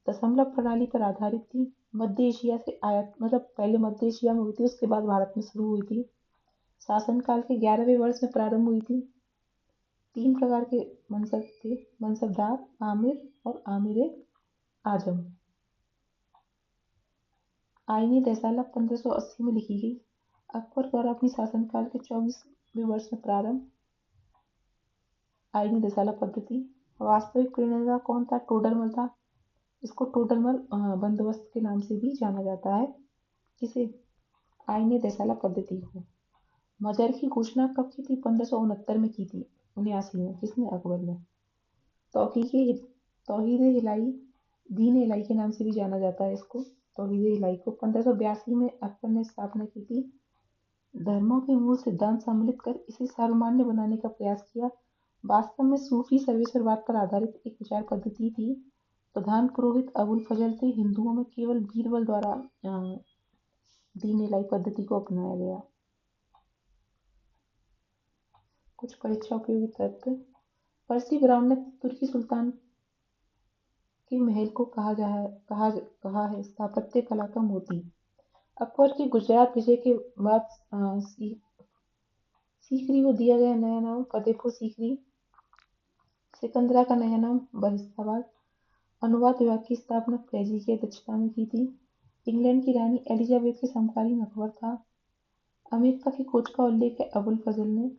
दशमलव प्रणाली पर आधारित थी। मध्य एशिया से आयात, मतलब पहले मध्य एशिया में हुई थी, उसके बाद भारत में शुरू हुई थी। शासनकाल के 11वें वर्ष में प्रारंभ हुई थी। 3 प्रकार के मनसब थे, मनसबदार, आमिर और आमिर आजम। आईनी रसाला 1580 में लिखी गई। अकबर द्वारा अपनी शासनकाल के 24वें वर्ष में प्रारंभ आईनी रसाला पद्धति। वास्तविक प्रणेता कौन था? टोडरमल था। इसको टोडरमल बंदोबस्त के नाम से भी जाना जाता है। किसे? आईनी रसाला पद्धति को। मजर की घोषणा कब की थी? 1569 में की थी। 79 में। किसने? अकबर ने। तौहीद हिलाई, दीन इलाही के नाम से भी जाना जाता है इसको। तौहीद इलाही को 1582 में अकबर ने स्थापना की थी। धर्मों के मूल सिद्धांत सम्मिलित कर इसे सर्वमान्य बनाने का प्रयास किया। वास्तव में सूफी सर्वेश्वरवाद पर आधारित एक विचार पद्धति थी। प्रधान पुरोहित अबुल फजल थे। हिंदुओं में केवल बीरबल द्वारा दीन इलाही पद्धति को अपनाया गया। कुछ परीक्षा उपयोगी तथ्य। पर्सी ब्राउन ने तुर्की सुल्तान के महल को कहा है स्थापत्य कला का मोती। अकबर के गुजरात विजय के बाद सीकरी को दिया गया नया नाम फतेहपुर सीकरी। सिकंदरा का नया नाम बहिस्ताबाद। अनुवाद विभाग की स्थापना फ्रेजी की अध्यक्षता में की थी। इंग्लैंड की रानी एलिजाबेथ के समकालीन अकबर था। अमेरिका की खोज का उल्लेख है अबुल फजल ने।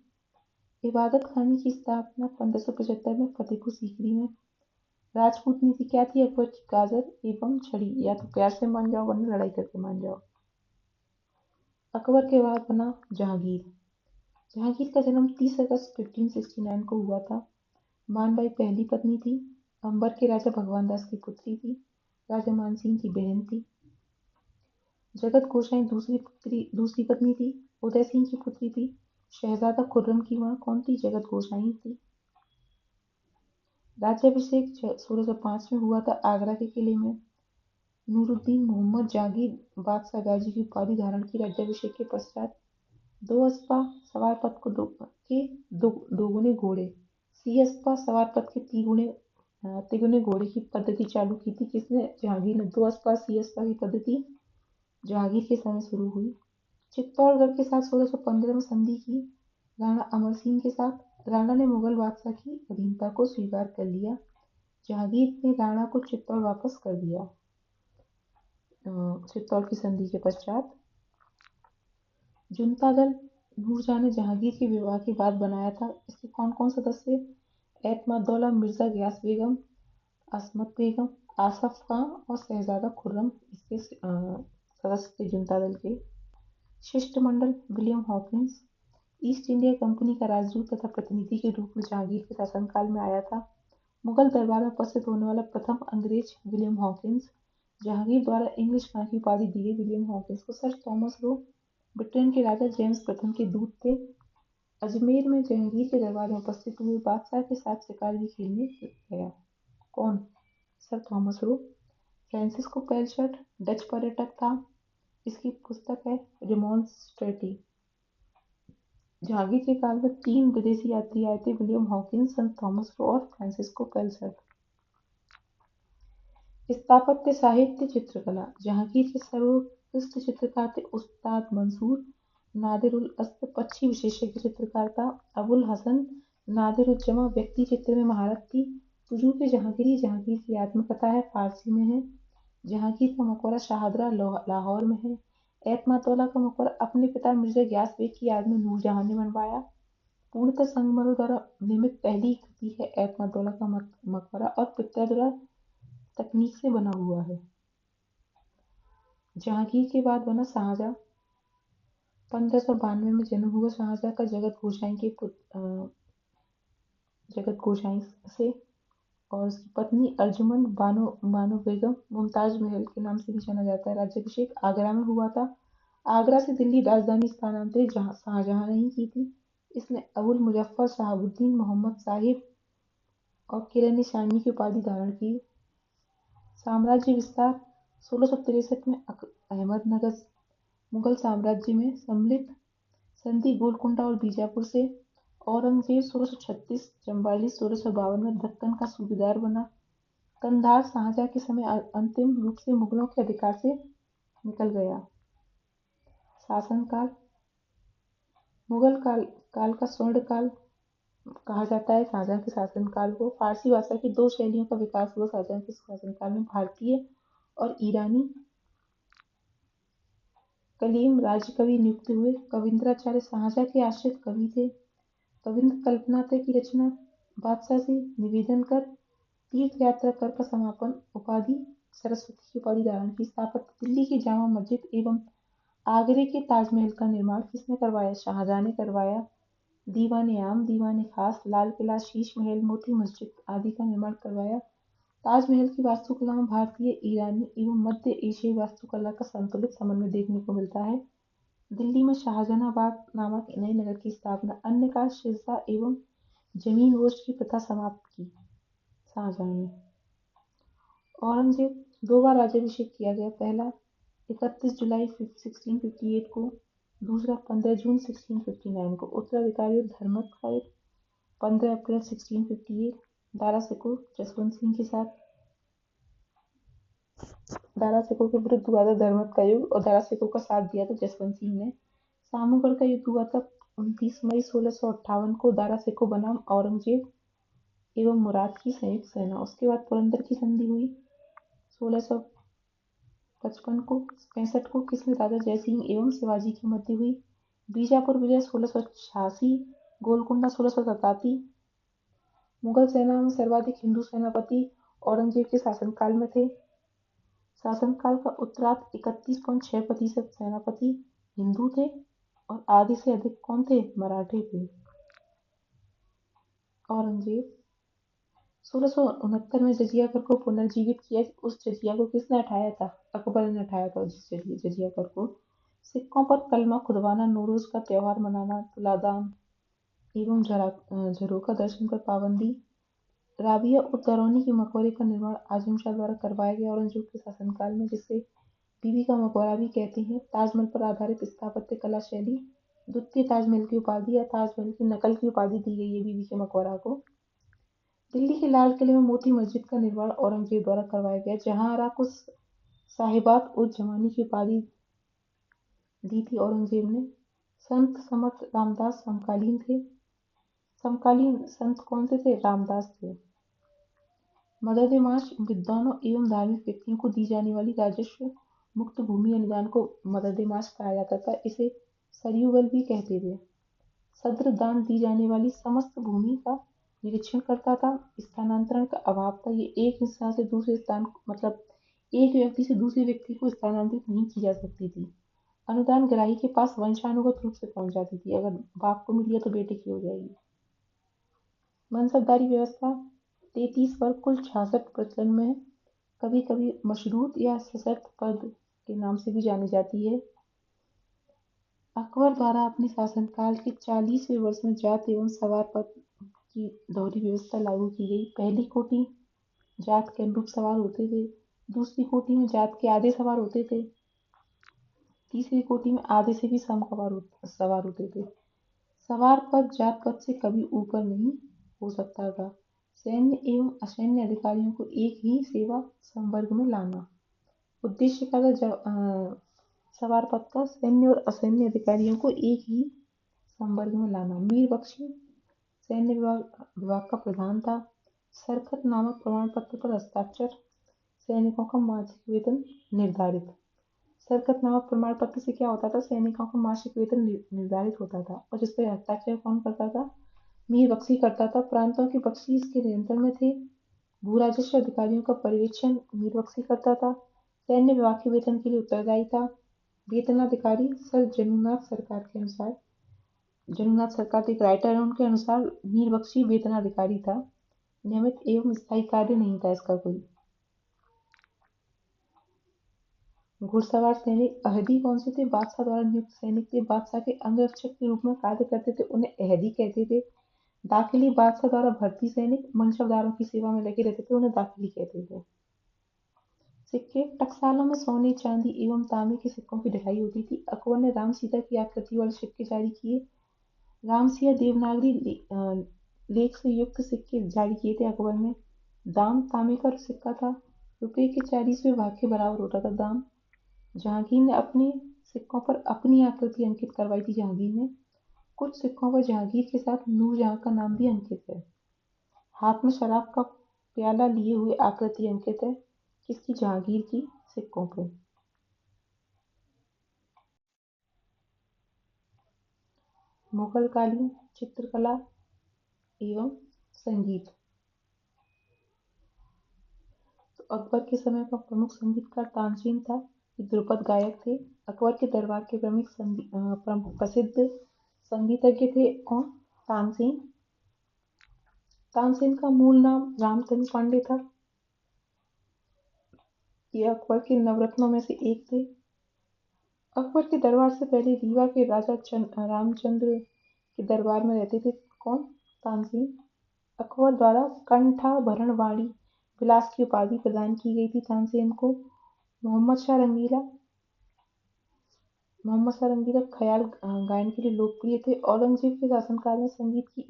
इबादत खाने की स्थापना 1575 में फतेहपुर सीकरी में। राजपूत नीति क्या थी अकबर की? गाजर एवं छड़ी, या तो प्यार से मान जाओ वरना लड़ाई करके मान जाओ। अकबर के बाद बना जहांगीर। जहांगीर का जन्म 30 अगस्त 1569 को हुआ था। मानबाई पहली पत्नी थी। अंबर के राजा भगवान दास की पुत्री थी। राजा मानसिंह की बहन थी। जगत गोसाई दूसरी पत्नी थी। उदय सिंह की पुत्री थी। शहजादा खुर्रम की मां कौन थी? जगत गोसाई थी। राज्याभिषेक 1605 में हुआ था आगरा के किले में। नूरुद्दीन मोहम्मद जहांगीर बादशाह गाजी की उपाधि धारण की राज्याभिषेक के पश्चात। दो अस्पा सवार पथ के दोगुने घोड़े, सी अस्पा सवार पथ के तिगुने घोड़े की पद्धति चालू की थी। किसने? जहांगीर ने। दो अस्पा सी अस्पा की पद्धति जहांगीर के समय शुरू हुई। चित्तौड़गढ़ के साथ 1615 में संधि की राणा अमर सिंह के साथ। राणा ने मुगल बादशाह की अधीनता को स्वीकार कर लिया। जहांगीर ने राणा को चित्तौड़ वापस कर दिया चित्तौड़ की संधि के पश्चात। जुनता दल नूरजहां ने जहांगीर के विवाह के बाद बनाया था। इसके कौन कौन सदस्य? एतमादुल्ला, मिर्जा गयास बेगम, असमत बेगम, आसफ खां और शहजादा खुर्रम इसके सदस्य थे जुनता दल के। शिष्टमंडल। William Hawkins east India company का राजदूत तथा प्रतिनिधि के रूप में जहांगीर के शासनकाल में आया था। मुगल दरबार में उपस्थित होने वाला प्रथम अंग्रेज विलियम हॉकिंस। जहांगीर द्वारा इंग्लिश खां की उपाधि दी गई विलियम हॉकिंस को। सर थॉमस रो ब्रिटेन के राजा जेम्स प्रथम के दूत थे। अजमेर में जहांगीर के दरबार में उपस्थित हुए बादशाह के साथ शिकार भी खेलने गया। कौन? Sir Thomas Roe. Francisco Pelsaert Dutch पर्यटक था। इसकी पुस्तक है रिमॉन्स्ट्रेटी। जहांगीर के काल में 3 विदेशी यात्री आए थे, विलियम हॉकिंस, सर थॉमस रो और फ्रांसिस्को पेलशट। स्थापत्य साहित्य चित्रकला। जहांगीर के सर्वोत्कृष्ट चित्रकार थे उस्ताद मंसूर नादिर उल अस्द, पक्षी विशेषज्ञ चित्रकार था। अबुल हसन नादिरुज्जमा व्यक्ति चित्र में महारत थी। तुजू के जहांगीर की आत्मकथा है, फारसी में है। जहांगीर का मकबरा शाहदरा लाहौर में है। एतमादुल्ला का मकबरा अपने पिता मिर्जा गयास बेग की याद में नूरजहां ने बनवाया। पूर्णतः संगमरमर द्वारा निर्मित पहली कृति है एतमादुल्ला का मकबरा और पित्तरदुरा तकनीक से बना हुआ है। जहांगीर के बाद बना शाहजहां। 1592 में जन्म हुआ शाहजहां का जगत गोसाई से, और उसकी पत्नी अर्जुमंद बानो बेगम मुमताज महल के नाम से भी जाना जाता है। राज्याभिषेक आगरा में हुआ था। आगरा से दिल्ली राजधानी स्थानांतरित शाहजहां ने ही की थी। इसने अबुल मुजफ्फर शहाबुद्दीन मोहम्मद साहिब और किरण निशानी की उपाधि धारण की। साम्राज्य विस्तार। 1663 में अहमदनगर मुगल साम्राज्य में सम्मिलित। संधि गोलकुंडा और बीजापुर से। औरंगजेब 1636-44, 1652 में दक्कन का सूबेदार बना। कंधार शाहजहां के समय अंतिम रूप से मुगलों के अधिकार से निकल गया। शासनकाल। मुगल काल का स्वर्ण काल कहा जाता है शाहजहां के शासनकाल को। फारसी भाषा की 2 शैलियों का विकास हुआ शाहजहां के शासनकाल में, भारतीय और ईरानी। कलीम राजकवि नियुक्त हुए। कविंद्राचार्य शाहजहां के आश्रित कवि थे। कविंद्र कल्पनाते की रचना। बादशाह से निवेदन कर तीर्थ यात्रा कर का समापन। उपाधि सरस्वती की उपाधि धारण की। स्थापत्य। दिल्ली की जामा मस्जिद एवं आगरे के ताजमहल का निर्माण किसने करवाया? शाहजहां ने करवाया। दीवान आम, दीवान खास, लाल किला, शीश महल, मोती मस्जिद आदि का निर्माण करवाया। ताजमहल की वास्तुकला में भारतीय, ईरानी एवं मध्य एशियाई वास्तुकला का संतुलित समन्वय देखने को मिलता है। दिल्ली में शाहजहानाबाद नामक नए नगर की स्थापना। अन्य का शिरसा एवं जमीन गोश्त की प्रथा समाप्त की शाहजहां ने। औरंगजेब 2 बार राज्याभिषेक किया गया, पहला 31 जुलाई 1658 को, दूसरा 15 जून 1659 को। उत्तराधिकारी धर्मत खाए 15 अप्रैल 1658 दारा सिकोह जसवंत सिंह के साथ। दारा सिकोह के विरुद्ध हुआ था धर्मत का युद्ध और दारा सिकोह का साथ दिया था जसवंत सिंह ने। सामूगढ़ का युद्ध हुआ था 29 मई 1658 को। दारा सिकोह बनाम औरंगजेब एवं मुराद की संयुक्त सेना। उसके बाद पुरंदर की संधि हुई 1655 को 65 को, किसमें राजा जयसिंह एवं शिवाजी के मध्य हुई। बीजापुर विजय 1686, गोलकुंडा 1687। मुगल सेना में सर्वाधिक हिंदू सेनापति औरंगजेब के शासनकाल में थे। शासनकाल का उत्तरार्ध 31.6% सेनापति हिंदू थे और आधे से अधिक कौन थे? मराठे थे। औरंगजेब 1669 में जजिया कर को पुनर्जीवित किया। उस जजिया को किसने हटाया था? अकबर ने हटाया था उस जजिया कर को। सिक्कों पर कलमा खुदवाना, नौरोज का त्योहार मनाना, तुलादान एवं झरोखा दर्शन पर पाबंदी। राबिया उद दौरानी की मकबरे का निर्माण आजम शाह द्वारा करवाया गया औरंगजेब के शासनकाल में, जिसे बीबी का मकबरा भी कहते हैं। ताजमहल पर आधारित स्थापत्य कला शैली। द्वितीय ताजमहल की उपाधि या ताजमहल की नकल की उपाधि दी गई है बीबी के मकबरा को। दिल्ली के लाल किले में मोती मस्जिद का निर्माण औरंगजेब द्वारा करवाया गया। जहांआरा को साहिबात उज जमानी की उपाधि दी थी औरंगजेब ने। संत समर्थ रामदास समकालीन थे। समकालीन संत कौन से थे? रामदास थे। मदद माश विद्वानों एवं धार्मिक व्यक्तियों को दी जाने वाली राजस्व मुक्त भूमि अनुदान को मदद माश कहा जाता था। इसे सरयूगल भी कहते थे। सद्र दान दी जाने वाली समस्त भूमि का निरीक्षण करता था। स्थानांतरण का अभाव था। ये एक स्थान से दूसरे स्थान मतलब एक व्यक्ति से दूसरे व्यक्ति को स्थानांतरित नहीं की जा सकती थी। अनुदान ग्राही के पास वंशानुगत रूप से पहुंच जाती थी। अगर बाप को मिली है तो बेटे की हो जाएगी। मनसबदारी व्यवस्था 33 वर्ग कुल 66 प्रचलन में है। कभी कभी मशरूत या सशर्त पद के नाम से भी जानी जाती है। अकबर द्वारा अपने शासनकाल के 40वें वर्ष में जात एवं सवार पद की दोहरी व्यवस्था लागू की गई। पहली कोटि जात के अनुरूप सवार होते थे। दूसरी कोटि में जात के आधे सवार होते थे। तीसरी कोटि में आधे से भी कम सवार होते थे। सवार पद जात पद से कभी ऊपर नहीं हो सकता था। सैन्य एवं असैन्य अधिकारियों को एक ही सेवा संवर्ग में लाना। उद्देश्य का था सवार पद का सैन्य और असैन्य अधिकारियों को एक ही संवर्ग में लाना। मीर बख्शी सैन्य विभाग का प्रधान था। सरखत नामक प्रमाण पत्र पर हस्ताक्षर। सैनिकों का मासिक वेतन निर्धारित। सरखत नामक प्रमाण पत्र से क्या होता था? सैनिकों का मासिक वेतन निर्धारित होता था और जिस पर हस्ताक्षर कौन करता था? मीर बख्शी करता था। प्रांतों के बख्शी इसके नियंत्रण में थे। भू राजस्व अधिकारियों का पर्यवेक्षण मीर बख्शी करता था। सैन्य विभाग के वेतन के लिए उत्तरदायी था। वेतनाधिकारी सर जनुनाथ सरकार एक राइटर है, उनके अनुसार मीर बख्शी वेतनाधिकारी था। नियमित एवं स्थायी कार्य नहीं था इसका कोई। घुड़सवार सैनिक अहदी कौन से थे? बादशाह द्वारा नियुक्त सैनिक थे। बादशाह के अंगरक्षक के रूप में कार्य करते थे, उन्हें अहदी कहते थे। दाखिली बादशाह द्वारा भर्ती सैनिक मनसबदारों की सेवा में लगे रहते थे, उन्हें दाखिली कहते थे। सिक्के टकसालों में सोने चांदी एवं तांबे के सिक्कों की ढलाई होती थी। अकबर ने राम सीता की आकृति वाले सिक्के जारी किए। राम सिया देवनागरी लेख से युक्त सिक्के जारी किए थे अकबर ने। दाम तांबे का सिक्का था। रुपये के 40वें भाग के बराबर होता था दाम। जहांगीर ने अपने सिक्कों पर अपनी आकृति अंकित करवाई थी। जहांगीर ने कुछ सिक्कों पर जहांगीर के साथ नूरजहां का नाम भी अंकित है। हाथ में शराब का प्याला लिए हुए आकृति अंकित है। किसकी? जहांगीर की सिक्कों पे। मुगल कालीन चित्रकला एवं संगीत। तो अकबर के समय का प्रमुख संगीतकार तानसेन था। ये ध्रुपद गायक थे। अकबर के दरबार के प्रसिद्ध संगीतज्ञ थे कौन? तानसेन। तानसेन का मूल नाम रामचंद्र पांडे था। ये अकबर के नवरत्नों में से एक थे। अकबर के दरबार से पहले रीवा के राजा रामचंद्र के दरबार में रहते थे कौन? तानसेन। अकबर द्वारा कंठाभरण वाणी विलास की उपाधि प्रदान की गई थी तानसेन को। मोहम्मद शाह रंगीला ख्याल गायन के लिए लोकप्रिय थे। औरंगजेब के शासनकाल में संगीत की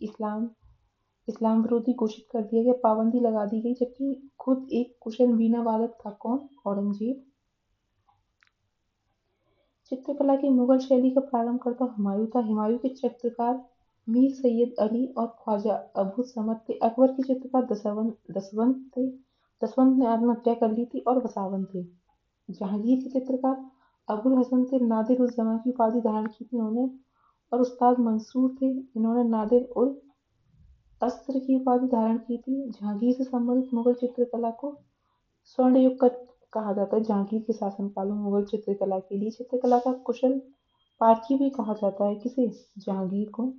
इस्लाम विरोधी घोषित कर दिया गया, पाबंदी लगा दी गई, जबकि खुद एक कुशल वीणा वादक था। कौन? औरंगजेब। चित्रकला की मुगल शैली का प्रारंभकर्ता हुमायूं था। हुमायूं के चित्रकार मीर सैयद अली और ख्वाजा अबू समद थे। अकबर के चित्रकार दसवंत थे। दसवंत ने आत्महत्या कर ली थी और वसावन थे। जहांगीर के चित्रकार अबुल हसन थे। नादिर उस जमा की उपाधि धारण की थी इन्होंने। और उस्ताद मंसूर थे, इन्होंने नादिर उल अस्त्र की उपाधि धारण की थी। जहांगीर से संबंधित मुगल चित्रकला को स्वर्ण युग का कहा जाता है। जहांगीर के शासनकाल में मुगल चित्रकला के लिए चित्रकला का कुशल पारखी भी कहा जाता है। किसे? जहांगीर को।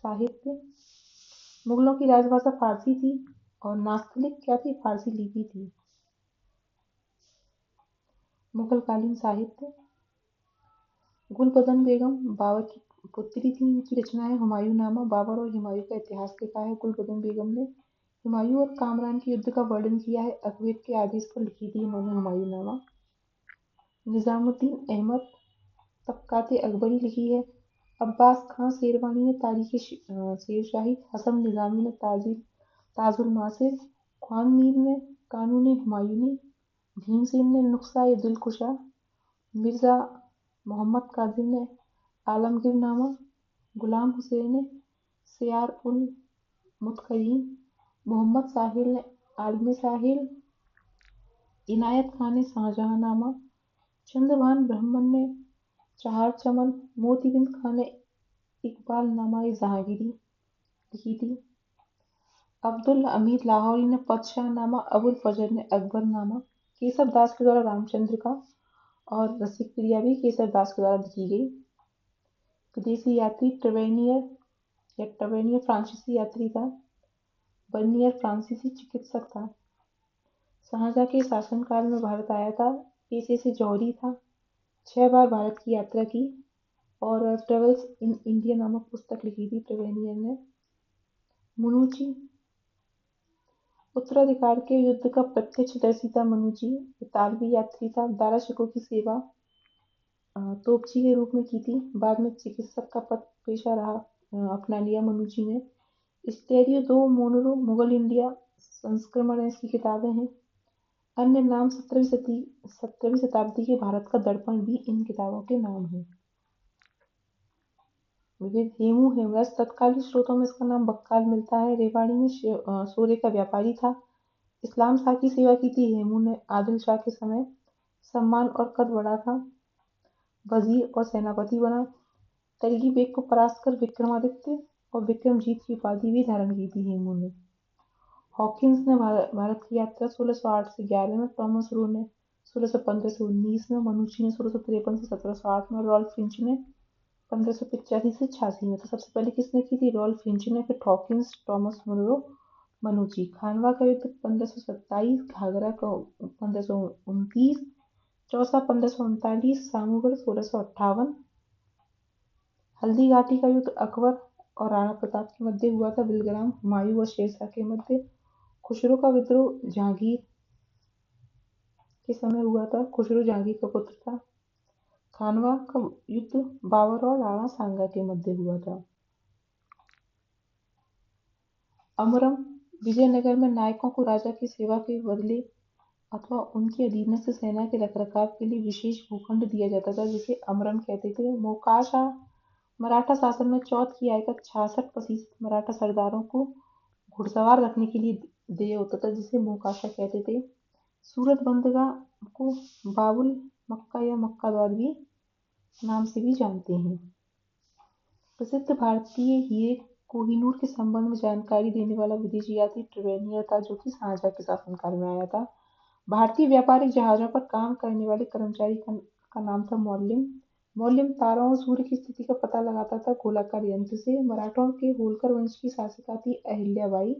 साहित्य। मुगलों की राजभाषा फारसी थी और नास्तलिक क्या थी? फारसी लिपि थी। मुगलकालीन साहित्य। गुलबदन बेगम बाबर की पुत्री थी। इनकी रचना है हुमायूंनामा। बाबर और हुमायूं का इतिहास लिखा है गुलबदन बेगम ने। हुमायूं और कामरान के युद्ध का वर्णन किया है। अकबर के आदेश पर लिखी थी इन्होंने हुमायूंनामा। निजामुद्दीन अहमद तबकाते अकबरी लिखी है। अब्बास खां शेरवानी ने तारीख शेरशाही। हसन निजामी ने ताजुल मासिर। ख्वान मीर ने कानून हुमायूनी। भीमसेन ने नुस्खा ए दिलकुशा। मिर्जा मोहम्मद काजिम ने आलमगीरनामा। गुलाम हुसैन ने सियार उल मुतकरीन। मोहम्मद साहिल ने आलम साहिल। इनायत खान ने शाहजहांनामा। चंद्रभान ब्रह्मन ने चार चमन। मोतीबिंद खान ने इकबालनामा ए जहांगीरी लिखी थी। अब्दुल हमीद लाहौरी ने पदशाहनामा। अबुल फजल ने अकबरनामा। केशव दास के द्वारा रामचंद्र का और रसिक प्रिया भी केशव दास के द्वारा लिखी गई। विदेशी यात्री ट्रेवेनियर फ्रांसीसी यात्री था। बर्नियर फ्रांसीसी चिकित्सक था। शाहजहां के शासनकाल में भारत आया था। पेशे से जौहरी था। 6 बार भारत की यात्रा की और ट्रेवल्स इन इंडिया नामक पुस्तक लिखी थी ट्रेवेनियर ने। मनुची उत्तराधिकार के युद्ध का प्रत्यक्षदर्शी था। मनुची इतालवी यात्री था। दारा शिकोह की सेवा तोपची के रूप में की थी। बाद में चिकित्सक का पद पेशा रहा अपना लिया मनुची ने। स्टेरियो दो मोनरो मुगल इंडिया संस्करण इसकी किताबें हैं। अन्य नाम 17वीं शताब्दी के भारत का दर्पण भी इन किताबों के नाम हैं। विविध हेमू हेमरस तत्कालीन स्रोतों में इसका नाम बक्काल मिलता है। रेवाड़ी में सोरे का व्यापारी था। इस्लाम शाह की सेवा की थी हेमू ने। आदिल शाह के समय सम्मान और कद बढ़ा था। वजीर और सेनापति बना। तलगी बेग को परास्त कर विक्रमादित्य और विक्रमजीत की उपाधि भी धारण की थी हेमू ने। हॉकिंस ने भारत की यात्रा 1608 से 11 में। टॉमस रो ने 1615 से 19 में। मनुची ने 1653 से 1708 में। रॉल्फ फिंच ने 1585 से 86 में। तो सबसे पहले किसने की थी? रॉल्फ फिंच ने, फिर हॉकिंस, टॉमस मुनरो, मनुची। खानवा का युद्ध 1527, घाघरा का 1529, चौसा 1539, सामूगढ़ 1658। हल्दी घाटी का युद्ध अकबर और राणा प्रताप के मध्य हुआ था। बिलग्राम हुमायूं और शेरशाह के मध्य। खुसरो का विद्रोह जहांगीर के समय हुआ था। खुसरो जहांगीर का पुत्र था। खानवा का युद्ध बाबर और राणा सांगा के मध्य हुआ था। अमरम विजयनगर में नायकों को राजा की सेवा के बदले अथवा उनके अधीनस्थ सेना के रखरखाव के लिए विशेष भूखंड दिया जाता था, जिसे अमरम कहते थे। मोकाशा मराठा शासन में चौथ की आय का 66% मराठा सरदारों को घुड़सवार रखने के लिए देय होता था, जिसे मोकाशा कहते थे। सूरत बंदरगाह को बाबुल मक्का या मक्का द्वार भी नाम से भी जानते हैं। प्रसिद्ध भारतीय हीरे कोहिनूर के संबंध में जानकारी देने वाला विदेशी यात्री ट्रेवेनियर था, जो कि शाहजहां के शासनकाल में आया था। भारतीय व्यापारिक जहाजों पर काम करने वाले कर्मचारी का नाम था मौल्यम। मौल्यम तारों और सूर्य की स्थिति का पता लगाता था गोलाकार यंत्र से। मराठों के होलकर वंश की शासिका थी अहिल्याबाई।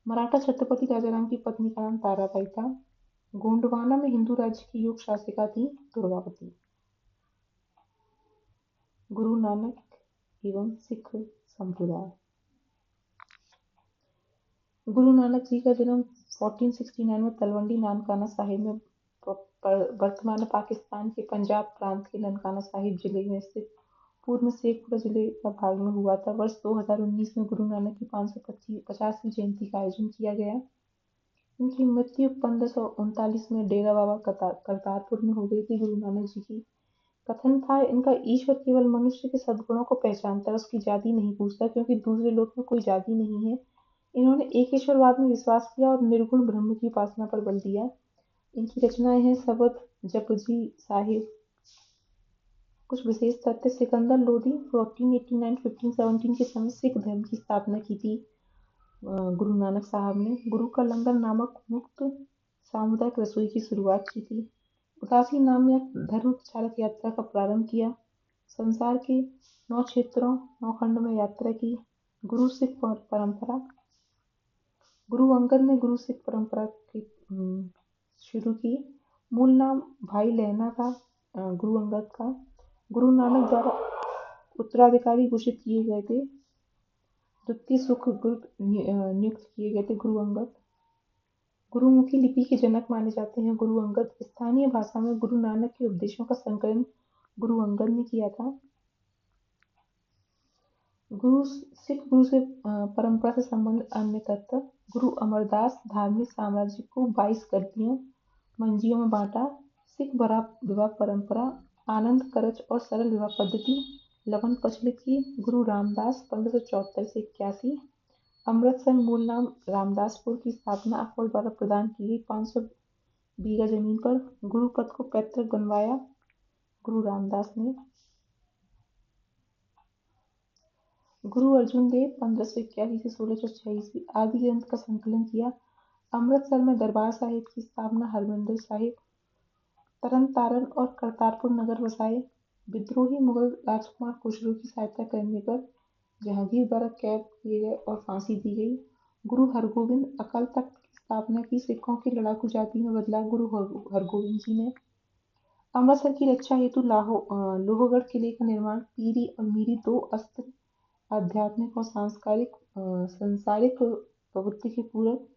मराठा छत्रपति राजाराम की पत्नी का नाम ताराबाई था। गोंडवाना में हिंदू राज्य की योग शासिका थी दुर्गावती। गुरु नानक एवं सिख संप्रदाय। गुरु नानक जी का जन्म 1469 में तलवंडी नानकाना साहिब में वर्तमान पाकिस्तान के पंजाब प्रांत के ननकाना साहिब जिले में स्थित पूर्व में शेखपुरा जिले का भाग में हुआ था। वर्ष 2019 में गुरु नानक की 550वीं जयंती का आयोजन किया गया। इनकी मृत्यु 1539 में डेरा बाबा करतारपुर में हो गई थी। गुरु नानक जी की कथन था, इनका ईश्वर केवल मनुष्य के सद्गुणों को पहचानता है, उसकी जाति नहीं पूछता, क्योंकि दूसरे लोक में कोई जाति नहीं है। इन्होंने एक ईश्वरवाद में विश्वास किया और निर्गुण ब्रह्म की उपासना पर बल दिया। इनकी रचनाएं हैं शबद, जपजी साहिब। कुछ विशेष तथ्य: सिकंदर लोदी 1489-1517 के समय सिख धर्म की स्थापना की थी गुरु नानक साहब ने। गुरु का लंगर नामक मुक्त सामुदायिक रसोई की शुरुआत की थी। उदासी नामक धर्म प्रचारक यात्रा का प्रारंभ किया। संसार के 9 क्षेत्रों 9 खंड में यात्रा की। गुरु सिख परंपरा। गुरु अंगद ने गुरु सिख परंपरा की शुरू की। मूल नाम भाई लहना था गुरु अंगद का। गुरु नानक द्वारा उत्तराधिकारी घोषित किए गए थे। द्वितीय सुख नियुक्त किए गए थे गुरु अंगद। गुरुमुखी लिपि के जनक माने जाते हैं गुरु अंगद। स्थानीय भाषा में गुरु नानक के उपदेशों का संकलन गुरु अंगद ने किया था। सिख गुरु से परंपरा से संबंधित अन्य तत्व: गुरु अमरदास धार्मिक साम्राज्य को 22 गद्दियों मंजियों में बांटा। सिख विवाह परंपरा, आनंद करच और सरल विवाह पद्धति लवन प्रचलित की। गुरु रामदास 1574 से 81। अमृतसर मूल नाम रामदासपुर की स्थापना अकबर द्वारा प्रदान की गई 500 बीघा जमीन पर गुरु पद को पैतृक बनवाया गुरु रामदास ने। गुरु अर्जुन देव 1581 से 1606 ईस्वी आदि ग्रंथ का संकलन किया। अमृतसर में दरबार साहिब की स्थापना, हरमंदिर साहिब, तरन तारण और करतारपुर नगर बसाए। विद्रोही मुगल राजकुमार खुसरो की सहायता करने पर जहांगीर द्वारा कैद किए गए और फांसी दी गई। गुरु हरगोविंद अकाल तख्त की स्थापना की। सिखों की लड़ाकू जाति में बदलाव गुरु हरगोविंद जी ने। अमृतसर की रक्षा हेतु लोहगढ़ किले का निर्माण। पीरी और मीरी 2 अस्त्र आध्यात्मिक और सांसारिक प्रवृत्ति के पूरक।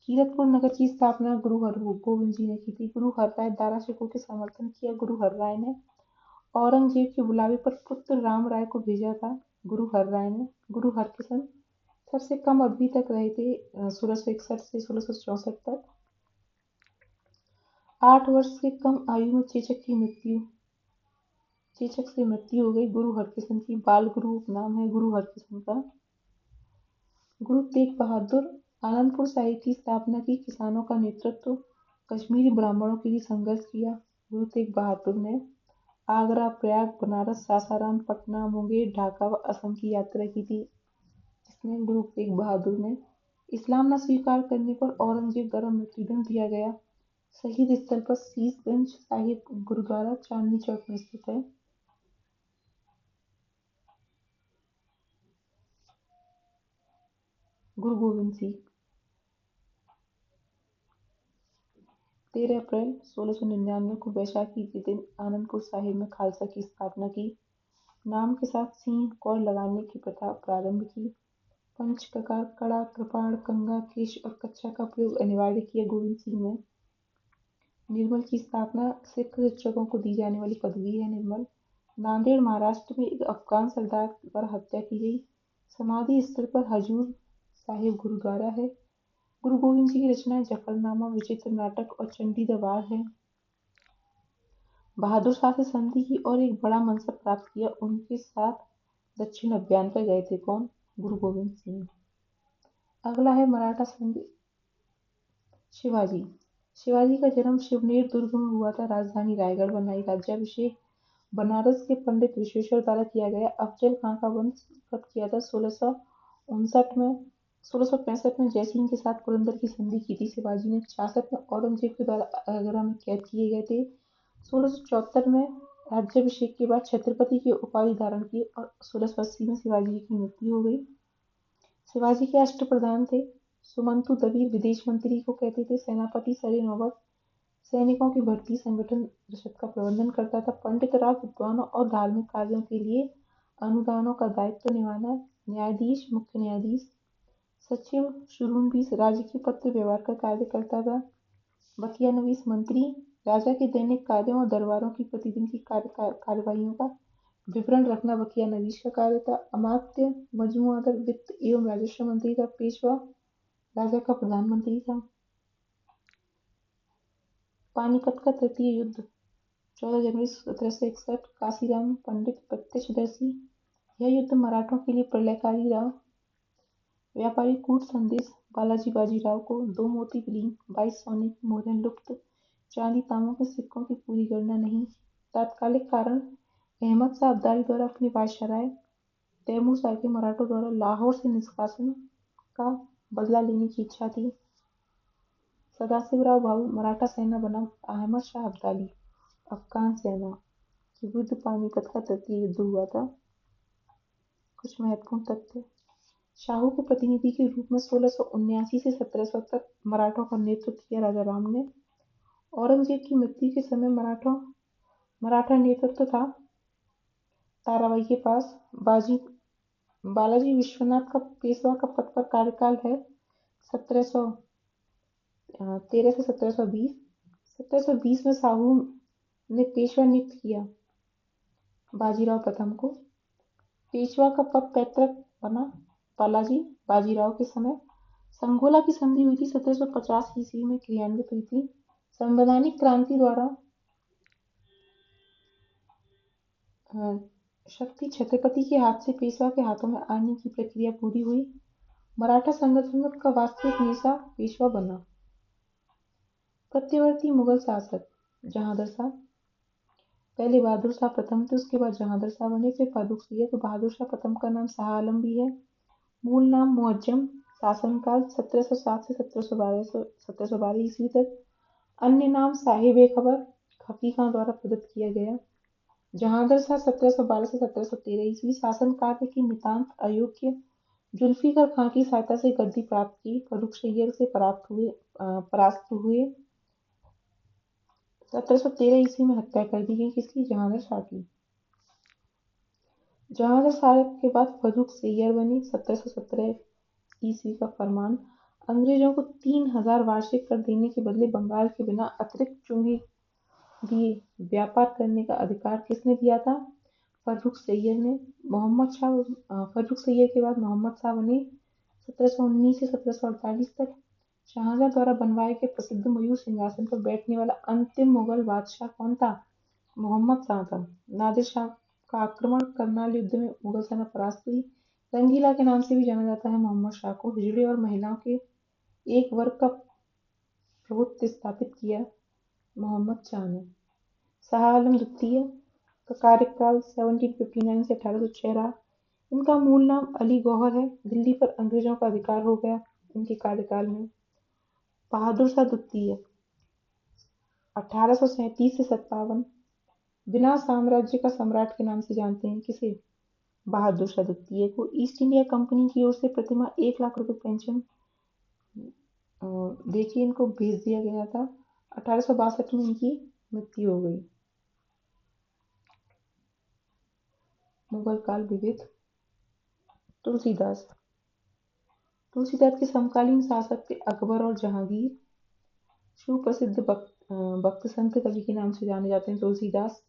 कीरतपुर नगर की स्थापना गुरु हरगोविंद जी ने की थी। गुरु हरराय दारा सिखों के समर्थन किया। गुरु हरराय ने औरंगजेब के बुलावे पर पुत्र राम राय को भेजा था गुरु हरराय ने। गुरु हरकिशन सबसे कम अवधि तक रहे थे 1661 से 1664 तक। 8 वर्ष से कम आयु में चेचक से मृत्यु हो गई गुरु हरकिशन की। बाल गुरु नाम है गुरु हरकिशन का। गुरु तेग बहादुर आनंदपुर साहिब की स्थापना की। किसानों का नेतृत्व, कश्मीरी ब्राह्मणों के लिए संघर्ष किया। गुरु तेग बहादुर ने आगरा, प्रयाग, बनारस, सासाराम, पटना, मुंगेर, ढाका व असम की यात्रा की थी। इसमें गुरु तेग बहादुर ने इस्लाम न स्वीकार करने पर औरंगजेब द्वारा मृत्युदंड दिया गया। शहीद स्थल पर शीशगंज साहिब गुरुद्वारा चांदनी चौक में स्थित है। गुरु गोविंद सिंह 13 अप्रैल 1699 को वैशाखी के दिन आनंदपुर साहिब में खालसा की स्थापना की। नाम के साथ सिंह कौर लगाने की प्रथा प्रारंभ की। पंच ककार, कड़ा, कृपाण, कंघा, केश और कच्छा का प्रयोग अनिवार्य किया गोविंद सिंह ने। निर्मल की स्थापना सिख शिक्षकों को दी जाने वाली पदवी है निर्मल। नांदेड़ महाराष्ट्र में एक अफगान सरदार द्वारा हत्या की गई। समाधि स्थल पर हजूर साहिब गुरुद्वारा है। गुरु गोविंद जी की रचनाएं जफरनामा, विचित्र नाटक और चंडी दरबार है। बहादुर शाह से संधि की और एक बड़ा मनसब प्राप्त किया। उनके साथ दक्षिण अभियान पर गए थे कौन? गुरु गोविंद सिंह। अगला है मराठा संघ। शिवाजी। शिवाजी का जन्म शिवनेर दुर्ग में हुआ था। राजधानी रायगढ़ बनाई। राज्याभिषेक बनारस के पंडित विश्वेश्वर द्वारा किया गया। अफजल खां का वंश प्राप्त किया था 1665 में जयसिंह के साथ पुरंदर की संधि की थी। शिवाजी ने 66 में औरंगजेब के द्वारा आगरा में कैद किए गए थे। 1674 में राज्याभिषेक के बाद छत्रपति की उपाधि धारण की और 1680 में शिवाजी की मृत्यु हो गई। शिवाजी के अष्टप्रधान थे। सुमंतु दबीर विदेश मंत्री को कहते थे। सेनापति सरे नौबत सैनिकों की भर्ती, संगठन, रसद का प्रबंधन करता था। पंडित राव विद्वानों और धार्मिक कार्यों के लिए अनुदानों का दायित्व निभाना। न्यायाधीश, मुख्य न्यायाधीश सचिव शुरूनबीस राजकीय पत्र व्यवहार का कार्य करता था। बकियानवीस मंत्री राजा के दैनिक कार्यों और दरबारों की प्रतिदिन की कार्यवाहियों का विवरण रखना बकियानवीस का कार्य था। अमात्य मजमूआदार वित्त एवं राजस्व मंत्री था। पेशवा राजा का प्रधानमंत्री था। पानीपत का तृतीय युद्ध 14 जनवरी 1761 काशीराम पंडित प्रत्यक्षदर्शी। यह युद्ध मराठों के लिए प्रलयकारी रहा। व्यापारी कूट संदेश बालाजी बाजीराव को 2 मोती विलीन, 22 सोने की मोहरें लुप्त, चांदी तांबों के सिक्कों की पूरी गणना नहीं। तात्कालिक कारण अहमद शाह अब्दाली द्वारा अपने वायसराय तैमूर शाह के मराठों द्वारा लाहौर से निष्कासन का बदला लेने की इच्छा थी। सदाशिवराव भाऊ मराठा सेना बनाम अहमद शाह अब्दाली अफगान सेना के विरुद्ध पानीपत का तृतीय युद्ध हुआ था। कुछ महत्वपूर्ण तथ्य। शाहू के प्रतिनिधि के रूप में 1679 से 1700 तक मराठों का नेतृत्व किया राजा राम ने। औरंगजेब की मृत्यु के समय मराठा नेतृत्व था ताराबाई के पास। बालाजी विश्वनाथ का पेशवा का पद पर कार्यकाल है 1713 से 1720। 1720 में शाहू ने पेशवा नियुक्त किया बाजीराव प्रथम को। पेशवा का पद पैतृक बना बालाजी बाजीराव के समय। संगोला की संधि हुई थी 1750 ईस्वी में क्रियान्वित हुई थी। संवैधानिक क्रांति द्वारा शक्ति छत्रपति के हाथ से पेशवा के हाथों में आने की प्रक्रिया पूरी हुई। मराठा संगठन का वास्तविक नेता पेशवा बना। प्रत्यवर्ती मुगल शासक जहांगीर शाह। पहले बहादुर शाह प्रथम थे, उसके बाद जहांगीर शाह बने, फिर फारूक सिंह। तो बहादुर शाह प्रथम का नाम शाह आलम भी है। मूल नाम मुअज्जम। शासनकाल 1707 से 1712 ईस्वी तक। अन्य नाम साहिब खबर खफी खां द्वारा प्रदत्त किया गया। जहांगीर शाह 1712 से 1713 ईस्वी। शासन कार्य की नितांत अयोग्य जुल्फिकार खां की सहायता से गद्दी प्राप्त की। फर्रुख सैयद से परास्त हुए। 1713 ईस्वी में हत्या कर दी गई किसकी? जहांगीर शाह की। जहांगीर शाह के बाद फर्रुख सैयद बने। 1717 ईस्वी का फरमान अंग्रेजों को 3000 वार्षिक कर देने के बदले बंगाल के बिना अतिरिक्त चुंगी दिए व्यापार करने का अधिकार किसने दिया था? फर्रुख सैयद ने। फर्रुख सैयद के बाद मोहम्मद शाह बने 1719 से 1748 तक। शाहजहां द्वारा बनवाए गए प्रसिद्ध मयूर सिंहासन पर बैठने वाला अंतिम मुगल बादशाह कौन था? मोहम्मद शाह था। नादिर शाह का आक्रमण करनाल युद्ध में मुगल सेना परास्त हुई। रंगीला के नाम से भी जाना जाता है मोहम्मद शाह को। हिजड़े और महिलाओं के एक वर्ग का प्रभुत्व स्थापित किया मोहम्मद शाह ने। शाह आलम द्वितीय का कार्यकाल 1759 से 1806 रहा। इनका मूल नाम अली गौहर है। दिल्ली पर अंग्रेजों का अधिकार हो गया इनके कार्यकाल में। बहादुर शाह द्वितीय 1837 से 57 बिना साम्राज्य का सम्राट के नाम से जानते हैं किसे? बहादुर शाह द्वितीय को। ईस्ट इंडिया कंपनी की ओर से प्रतिमा 1 लाख रुपए पेंशन देखिए इनको भेज दिया गया था। 1862 में इनकी मृत्यु हो गई। मुगल काल विविध। तुलसीदास के समकालीन शासक थे अकबर और जहांगीर। सुप्रसिद्ध भक्त संत कवि के नाम से जाने जाते हैं तुलसीदास।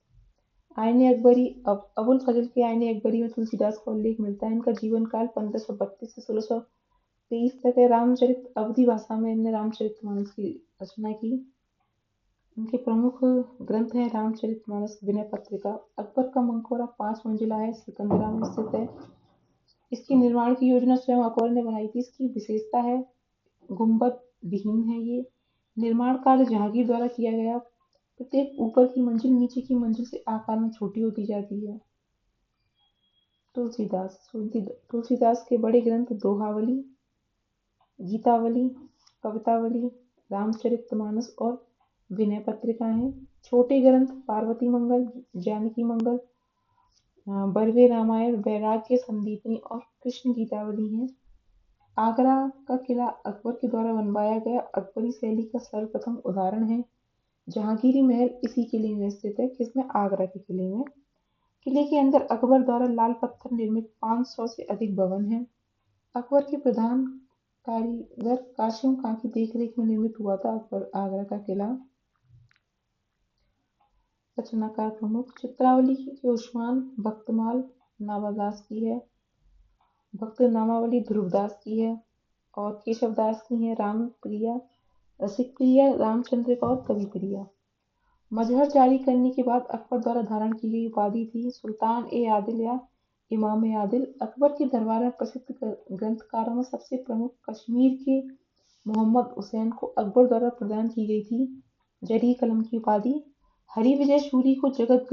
आईने अकबरी अबुल फजल के आईने अकबरी में तुलसीदास का उल्लेख मिलता है। इनका जीवन काल 1532 से 1623 तक है। रामचरित अवधी भाषा में इन्होंने रामचरितमानस की रचना की। इनके प्रमुख ग्रंथ हैं रामचरितमानस, विनय पत्रिका। अकबर का मकबरा 5 मंजिला है, सिकंदरा में स्थित है। इसके निर्माण की योजना स्वयं अकबर ने बनाई थी। इसकी विशेषता है गुंबद विहीन है ये। निर्माण कार्य जहांगीर द्वारा किया गया। प्रत्येक ऊपर की मंजिल नीचे की मंजिल से आकार में छोटी होती जाती है। तुलसीदास के बड़े ग्रंथ दोहावली, गीतावली, कवितावली, रामचरितमानस और विनय पत्रिका हैं। छोटे ग्रंथ पार्वती मंगल, जानकी मंगल, बरवे रामायण, वैराग्य संदीपनी और कृष्ण गीतावली हैं। आगरा का किला अकबर के द्वारा बनवाया गया अकबरी शैली का सर्वप्रथम उदाहरण है। जहांगीरी महल इसी किले में स्थित है। किसमें? आगरा के किले में। किले के अंदर अकबर द्वारा लाल पत्थर निर्मित 500 से अधिक भवन हैं। अकबर के प्रधान कारीगर कासिम खां की देखरेख में निर्मित हुआ था। अकबर आगरा का किला। रचनाकार प्रमुख चित्रावली की उस्मान भक्तमाल नावादास की है। भक्त नामावली ध्रुवदास की है और केशवदास की है। राम प्रिया रसिक प्रिया रामचंद्र का और कवि प्रिया। मजहर जारी करने के बाद अकबर द्वारा धारण की गई उपाधि थी सुल्तान ए आदिल या इमाम ए आदिल। अकबर के दरबार में प्रसिद्ध ग्रंथकारों में सबसे प्रमुख कश्मीर के मोहम्मद हुसैन को अकबर द्वारा प्रदान की गई थी जरी कलम की उपाधि। हरि विजय सूरी को जगत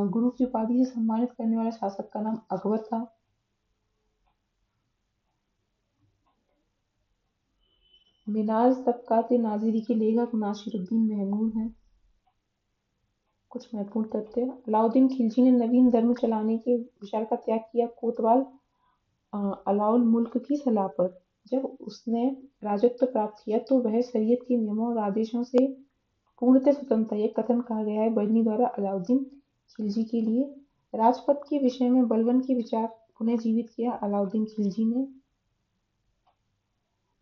गुरु की उपाधि से सम्मानित करने वाले शासक का नाम अकबर था। मिनार तबकात नाजिरी के लेखक नासिरुद्दीन महमूद हैं। कुछ महत्वपूर्ण तथ्य। अलाउद्दीन खिलजी ने नवीन धर्म चलाने के विचार का त्याग किया कोतवाल अलाउल मुल्क की सलाह पर। जब उसने राजत्व प्राप्त किया तो वह शरीयत के नियमों और आदेशों से पूर्णतः स्वतंत्र था। यह कथन कहा गया है बजनी द्वारा अलाउद्दीन खिलजी के लिए। राजपथ के विषय में बलबन के विचार पुनः जीवित किया अलाउद्दीन खिलजी ने।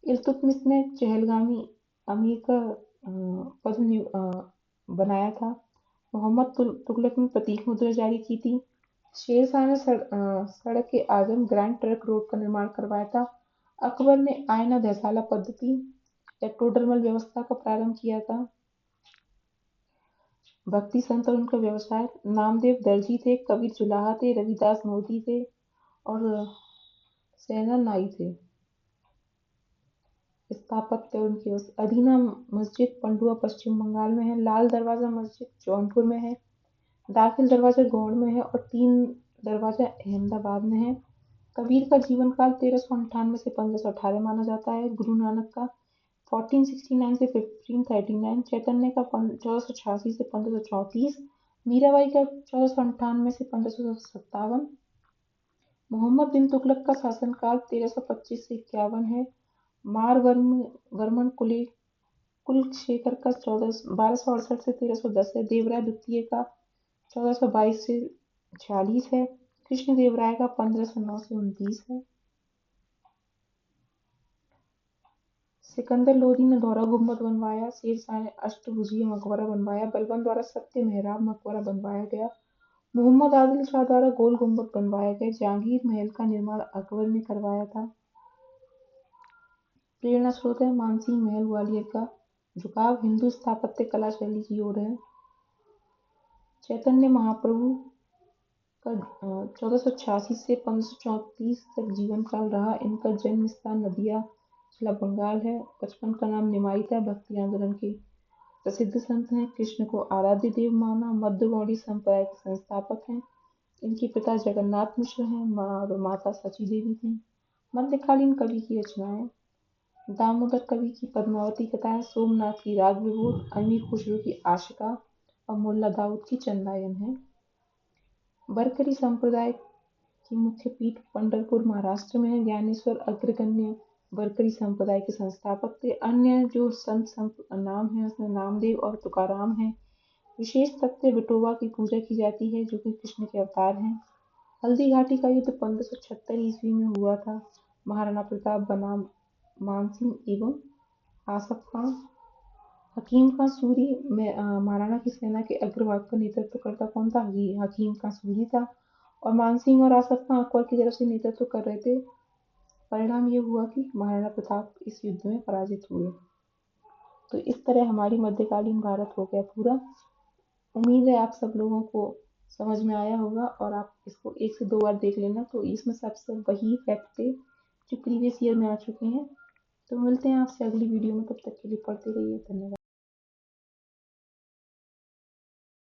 इल्तुतमिश ने चहलगामी अमीर का पद बनाया था। मोहम्मद तुगलक ने प्रतीक मुद्रा जारी की थी। शेर शाह ने सड़क के आजम ग्रैंड ट्रंक रोड का निर्माण करवाया था। अकबर ने आयना दहसाला पद्धति या टोडरमल व्यवस्था का प्रारंभ किया था। भक्ति संत और उनका व्यवसाय। नामदेव दर्जी थे, कबीर जुलाहा थे, रविदास मोदी थे और सेना नाई थे। स्थापत्य और उनकी अदीना मस्जिद पंडुआ पश्चिम बंगाल में है। लाल दरवाजा मस्जिद जौनपुर में है। दाखिल दरवाजा गौड़ में है और 3 दरवाजा अहमदाबाद में है। कबीर का जीवन काल 1398 से 1518 माना जाता है। गुरु नानक का 1469 से 1539। चैतन्य का 1486 से 1534। मीराबाई का 1498 से 1557। मोहम्मद बिन तुगलक का शासनकाल 1325 से 51 है। वर्मन कुलशेखर का 1268 से 1310 है। देवराय द्वितीय का 1422 से 46 है। कृष्ण देव राय का 1509 से 29 है। सिकंदर लोदी ने दोहरा गुम्बद बनवाया। शेरशाह ने अष्टभुजीय मकबरा बनवाया। बलबन द्वारा सत्य मेहराब मकबरा बनवाया गया। मोहम्मद आदिल शाह द्वारा गोल गुम्बद बनवाया गया। जहांगीर महल का निर्माण अकबर ने करवाया था। प्रेरणा स्रोत है मानसिंह महल ग्वालियर का। झुकाव हिंदू स्थापत्य कला शैली की ओर है। चैतन्य महाप्रभु का 1486 से 1534 तक जीवन काल रहा। इनका जन्म स्थान नदिया जिला बंगाल है। बचपन का नाम निमाई था। भक्ति आंदोलन के प्रसिद्ध संत हैं। कृष्ण को आराध्य देव माना। मध्य गौड़ी संप्रदाय के संस्थापक हैं। इनके पिता जगन्नाथ मिश्र हैं और माता सची देवी थी। मध्यकालीन कवि की रचनाएं। दामोदर कवि की पद्मावती कथाएं। सोमनाथ की राग विभूत। अमीर खुसरो की आशिका और मुल्ला दाऊद की चंदायन है। बरकरी संप्रदाय की मुख्य पीठ पंढरपुर महाराष्ट्र में है। ज्ञानेश्वर अग्रगण्य बरकरी संप्रदाय के संस्थापक थे। अन्य जो संत नाम है उसमें नामदेव और तुकाराम है। विशेष तथ्य विठोबा की पूजा की जाती है जो कि कृष्ण के अवतार हैं। हल्दी घाटी का युद्ध 1576 ईस्वी में हुआ था। महाराणा प्रताप बनाम मानसिंह एवं आसफ खां। हकीम खां सूरी में महाराणा की सेना के अग्रभाग का नेतृत्व करता कौन था? हकीम खां सूरी था। और मानसिंह और आसफ खां अकबर की तरफ से नेतृत्व कर रहे थे। परिणाम ये हुआ कि महाराणा प्रताप इस युद्ध में पराजित हुए। तो इस तरह हमारी मध्यकालीन भारत हो गया पूरा। उम्मीद है आप सब लोगों को समझ में आया होगा और आप इसको 1 से 2 बार देख लेना। तो इसमें सबसे वही फैक्ट थे जो प्रीवियस ईयर में आ चुके हैं। तो मिलते हैं आपसे अगली वीडियो में। तब तक के लिए पढ़ते रहिए। धन्यवाद।